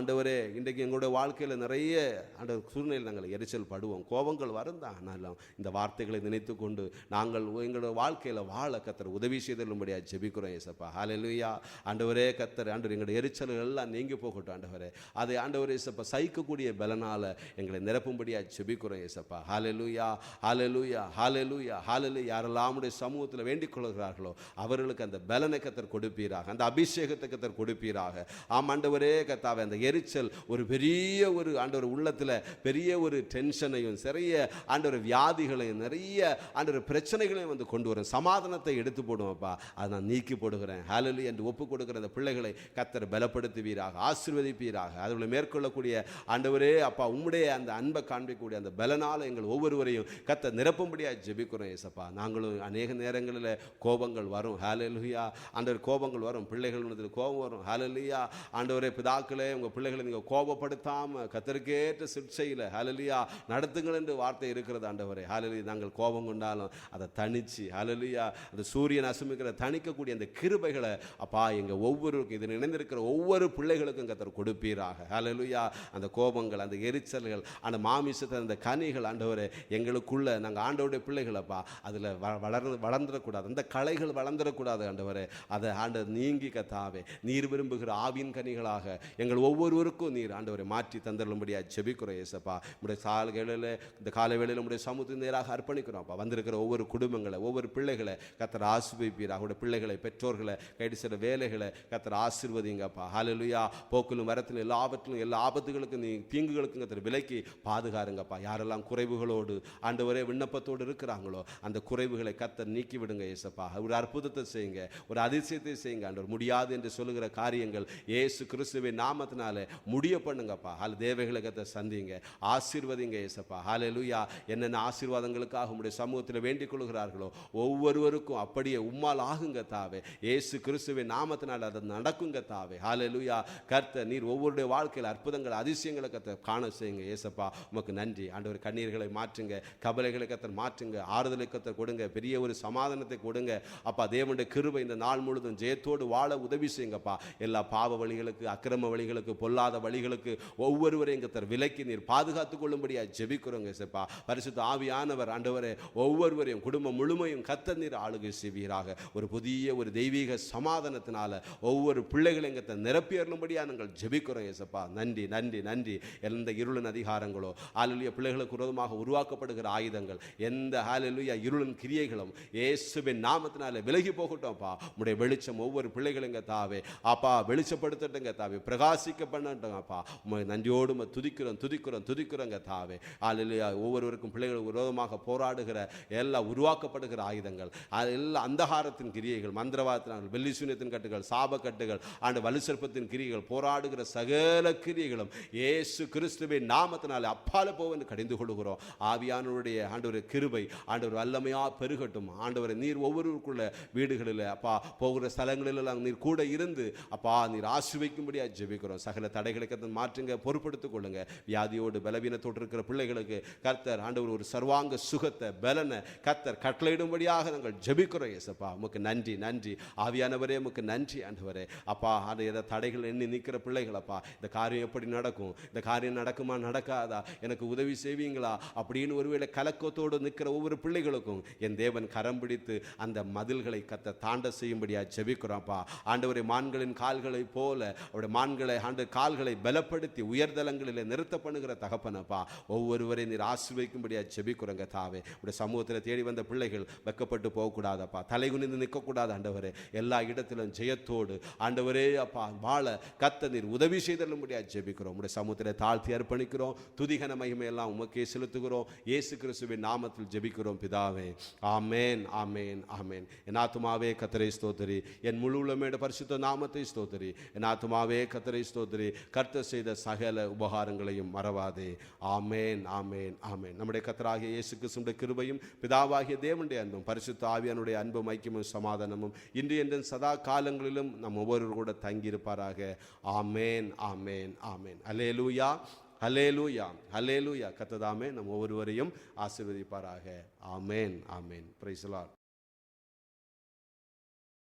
ஆண்டவரே, இன்றைக்கு எங்களுடைய வாழ்க்கையில் நிறைய ஆண்டவர் சூழ்நிலையில் நாங்கள் எரிச்சல் படுவோம், கோபங்கள் வருந்தான். ஆனாலும் இந்த வார்த்தைகளை நினைத்து கொண்டு நாங்கள் எங்களுடைய வாழ்க்கையில் வாழ கர்த்தர் உதவி செய்தலும்படியாக ஜெபிக்கிறோம் ஏசப்பா. ஹல்லேலூயா. ஆண்டவரே, கர்த்தர், ஆண்டவர், எங்களுடைய எரிச்சல்கள் எல்லாம் நீங்கி போகட்டும். ஆண்டவரே, அதை ஆண்டவரே இயேசப்பா சகிக்கக்கூடிய பலனால எங்களை நிரப்பும்படியாக ஜெபிக்கிறோம் ஏசப்பா. ஹல்லேலூயா. ஹல்லேலூயா. ஹல்லேலூயா. ஹல்லேலூயா. யாரெல்லாம் உடைய சமூகத்தில் வேண்டிக் கொள்கிறார்களோ அவர்களுக்கு அந்த பலனை கர்த்தர் கொடுப்பீராக, அந்த அபிஷேகத்தை கர்த்தர் கொடுப்பீராக. ஆண்டவரே கர்த்தாவே, அந்த எரிச்சல் ஒரு பெரிய ஒரு ஆண்டவர் உள்ளத்தில் பெரிய ஒரு டென்ஷனையும் நிறைய ஆண்டவர் வியாதிகளையும் நிறைய ஆண்டவர் பிரச்சனைகளையும் கொண்டு வரும். சமாதானத்தை எடுத்து போடுவோம்ப்பா, அதை நான் நீக்கி போடுகிறேன். ஹல்லேலூயா என்று ஒப்பு கொடுக்கிற அந்த பிள்ளைகளை கர்த்தர் பலப்படுத்துவீராக, ஆசீர்வதிப்பீராக. அதுகளை மேற்கொள்ளக்கூடிய ஆண்டவரே அப்பா, உம்முடைய அந்த அன்பை காண்பிக்கக்கூடிய அந்த பலனால் எங்கள் ஒவ்வொருவரையும் கர்த்தர் நிரப்பும்படியாக ஜெபிக்கிறோம் ஏசப்பா. நாங்களும் அநேக நேரங்களில் கோபங்கள் வரும். ஹல்லேலூயா. ஆண்டவர், கோபங்கள் வரும், பிள்ளைகள் கோபம் வரும். ஹல்லேலூயா. ஆண்டவரே, பிதாக்களே, உங்கள் பிள்ளைகளை நீங்கள் கோபப்படுத்தாமல் கர்த்தருக்கேற்ற சிற்சையில் ஹல்லேலூயா நடத்துங்கள் என்று வார்த்தை இருக்கிறது. ஆண்டவரே, ஹல்லேலூயா. நாங்கள் கோபம் கொண்டாலும் அதை தனிச்சு, ஹல்லேலூயா, அந்த சூரியன் அசுமிக்கிற தணிக்கக்கூடிய அந்த கிருபைகளை அப்பா எங்கள் ஒவ்வொருவருக்கும், இதில் இணைந்திருக்கிற ஒவ்வொரு பிள்ளைகளுக்கும் கர்த்தர் கொடுப்பீராக. ஹல்லேலூயா. அந்த கோபங்கள், அந்த எரிச்சல்கள், அந்த மாமிசத்தை, அந்த கனிகள் ஆண்டவரே எங்களுக்குள்ள நாங்கள் ஆண்டவருடைய பிள்ளைகளப்பா அதில் வளர்ந்துடக்கூடாது, அந்த களைகள் வளர்ந்துடக்கூடாது. ஆண்டவரே, அதை ஆண்டவர் நீங்கி கர்த்தாவே நீர் விரும்புகிற ஆவியின் கனிகளாக எங்கள் ஒவ்வொருவருக்கும் நீர் ஆண்டவரை மாற்றி தந்தருளும்படியாக ஜெபிக்கிறோம் ஏசப்பா. உடைய இந்த காலை வேளையில் உடைய சமூகத்தின் நேராக அர்ப்பணிக்கிறோம் அப்பா. வந்திருக்கிற ஒவ்வொரு குடும்பங்களை, ஒவ்வொரு பிள்ளைகளை கர்த்தர் ஆசீர்வதிப்பீராக. அவருடைய பிள்ளைகளை, பெற்றோர்களை, கைடு செய்கிற வேலைகளை கர்த்தர் ஆசீர்வதிங்கப்பா. ஹல்லேலூயா. போக்கிலும் வரத்திலும் எல்லாவற்றிலும் எல்லா ஆபத்துகளுக்கும் தீங்குகளுக்கும் கர்த்தர் விலக்கி பாதுகாருங்கப்பா. யாரெல்லாம் குறைவுகளோடு ஆண்டவரே விண்ணப்பத்தோடு இருக்கிறாங்களோ அந்த குறைவுகளை கர்த்தர் நீக்கி விடுங்க இயேசப்பா. ஒரு அற்புதத்தை செய்யுங்க, ஒரு அதிசயத்தை செய்யுங்க ஆண்டவர். முடியாது என்று சொல்லுகிற காரியங்கள் இயேசு கிறிஸ்துவின் நாமத்தினாலே முடிய பண்ணுங்கப்பா. தேவைகளை கர்த்தர் சந்திங்க, ஆசீர்வதிங்க இயேசப்பா. ஹல்லேலூயா. என்னென்ன ஆசீர்வாதங்களுக்காக உம்முடைய சமூகத்தில் வேண்டிக் கொள்கிறார்களோ ஒவ்வொருவருக்கும் அப்படியே உம்மால் ஆகுங்க தாவே. இயேசு கிறிஸ்துவின் நாமத்தினால் அது நடக்குங்க தாவே. ஹல்லேலூயா. கர்த்தர் நீர் ஒவ்வொருடைய வாழ்க்கையில் அற்புதங்கள் அதிசயங்களை கர்த்தர் காண செய்யுங்க இயேசப்பா. உமக்கு நன்றி ஆண்டவர். கண்ணீர்களை மாற்றுங்க, கவலைகளை கர்த்தர் மாற்றுங்க, ஆறுதலை கர்த்தர் கொடுங்க, பெரிய ஒரு சமாதானத்தை கொடுங்க அப்பா. தேவனுடைய கிருபை இந்த நாள் முழுதும் ஜெயத்தோடு வாழ உதவி செய்யுங்கப்பா. எல்லா பாவ வழிகளுக்கு, அக்கிரம வழிகளுக்கு, பொல்லாத வழிகளுக்கு ஒவ்வொருவரையும் கர்த்தர் விலக்கி நீர் பாதுகாத்துக் கொள்ளும்படியா ஜெபிக்கிறோங்க இயேசப்பா. பரிசுத்த ஆவியானவர் ஆண்டவரே ஒவ்வொருவரையும் குடும்பம் முழுமையும் கர்த்தர் நீர் ஆளுகை செய்வீராக. ஒரு புதிய ஒரு தெய்வீக சமாதானத்தினால ஒவ்வொரு பிள்ளைகளையும் கர்த்தர் நிரப்பி அருளும்படியா நாங்கள் ஜெபிக்கிறோம் இயேசப்பா. நன்றி நன்றி நன்றி. எந்த இருளின் அதிகாரங்களோ ஹல்லேலூயா பிள்ளைகளுக்கு விரோதமாக உருவாக்கப்படுகிற ஆயுதங்கள், எந்த ஹல்லேலூயா இருளின் கிரியைகளும் இயேசுவின் நாமத்தினால விலகி போகட்டும்ப்பா. உம்முடைய வெளிச்சம் ஒவ்வொரு பிள்ளைகளுங்க தாவே அப்பா வெளிச்சப்படுத்தட்டுங்க தாவே, பிரகாசிக்க பண்ணட்டுங்கப்பா. உம்மை நன்றியோடு துதிக்கிறோம் துதிக்கிறோம் துதிக்கிறோங்க தாவே. ஹல்லேலூயா. ஒவ்வொருவருக்கும் பிள்ளைகளுக்கு விரோதமாக போராடுகிற எல்லா உருவாக்கப்படுகிற ஆயுதங்கள், எல்லா அந்தகாரத்தின் கிரியைகள், மந்திரவாதத்தின், வெள்ளி சூனியத்தின் கட்டுகள், சாப கட்டுகள், ஆண்டு வலுசற்பத்தின் கிரியைகள், போராடுகிற சகல கிரியைகளும் இயேசு கிறிஸ்துவின் நாமத்தினாலே அப்பால போவென்று கடிந்து கொள்கிறோம். ஆவியானவருடைய ஆண்டவர் கிருபை ஆண்டவர் வல்லமையா பெருகட்டும். ஆண்டவரை நீர் ஒவ்வொருவருக்குள்ள வீடுகளில் அப்பா போகிற ஸ்தலங்களில் நீர் கூட இருந்து அப்பா நீர் ஆசீர்வதிக்கும்படியா ஜெபிக்கிறோம். சகல தடைகளை கர்த்தர் மாற்றுங்க, பொறுப்படுத்திக் கொள்ளுங்க. வியாதியோடு பலவீனத்தோடு இருக்கிற பிள்ளைகளுக்கு கர்த்தர் ஆண்டவர் ஒரு சர்வாங்க சுகத்தை பலனை கர்த்தர் கட்டளையிடும்படியாக நாங்கள் ஜெபிக்கிறோம் இயேசப்பா. உமக்கு நன்றி நன்றி ஆவியானவரே, உமக்கு நன்றி ஆண்டவரே. அப்பா அந்த ஏதோ தடைகள் எண்ணி நிற்கிற பிள்ளைகள் அப்பா இந்த காரியம் எப்படி நடக்கும், இந்த காரியம் நடக்குமா நடக்காதா, எனக்கு உதவி செய்வீங்களா அப்படின்னு ஒருவேளை கலக்கத்தோடு நிற்கிற ஒவ்வொரு பிள்ளைகளுக்கும் என் தேவன் கரம் பிடித்து அந்த மதில்களை கர்த்தர் தாண்ட செய்யும்படியா ஜெபிக்கிறோம்ப்பா. ஆண்டவரே மான்களின் கால்களை போல அவருடைய மான்களை ஆண்டு கால்களை பலப்படுத்தி உயர்தலங்களில் நிறுத்த பண்ணுகிற தகப்பனப்பா. ஒவ்வொருவரை நீர் ஆசீர்வதிக்கும்படியா ஜெபிக்கிறோங்க தாவே. உடைய சமூகத்தில் தேடி வந்த பிள்ளைகள் வெக்கப்பட்டு போகக்கூடாதப்பா, தலை குனிந்து நிற்கக்கூடாது ஆண்டவரே. எல்லா இடத்திலும் ஜெயத்தோடு ஆண்டவரே அப்பா வாழ கர்த்தர் நீர் உதவி செய்தருளும்படியா ஜெபிக்கிறோம். உடைய சமூகத்தில் தாழ்த்தி அர்ப்பணிக்கிறோம். துதிகன மகிமை எல்லாம் உமக்கே செலுத்துகிறோம். இயேசு கிறிஸ்துவின் நாமத்தில் ஜெபிக்கிறோம் பிதாவே. ஆமேன் ஆமேன் ஆமேன். என் ஆத்துமாவே கர்த்தரை ஸ்தோத்திரி, என் முழு உள்ளமேட பரிசுத்த நாமத்தை ஸ்தோத்திரி. என் ஆத்துமாவே கர்த்தரை ஸ்தோத்திரி, கர்த்தர் செய்த சகல உபகாரங்களையும் மறவாதே. ஆமேன் ஆமேன் ஆமேன். நம்முடைய கர்த்தராகிய இயேசு கிறிஸ்துவின் கிருபையும் பிதாவாகிய தேவனுடைய அன்பும் பரிசுத்த ஆவியானுடைய அன்பும் ஐக்கியமும் சமாதானமும் இன்று என்றும் சதா காலங்களிலும் நம் ஒவ்வொருவரும் கூட தங்கியிருப்பாராக. ஆமேன் ஆமேன் ஆமேன். அல்லேலூயா அல்லேலூயா அல்லேலூயா. கர்த்தர் தாமே நம் ஒவ்வொருவரையும் ஆசீர்வதிப்பாராக. ஆமேன் ஆமேன். Praise the Lord.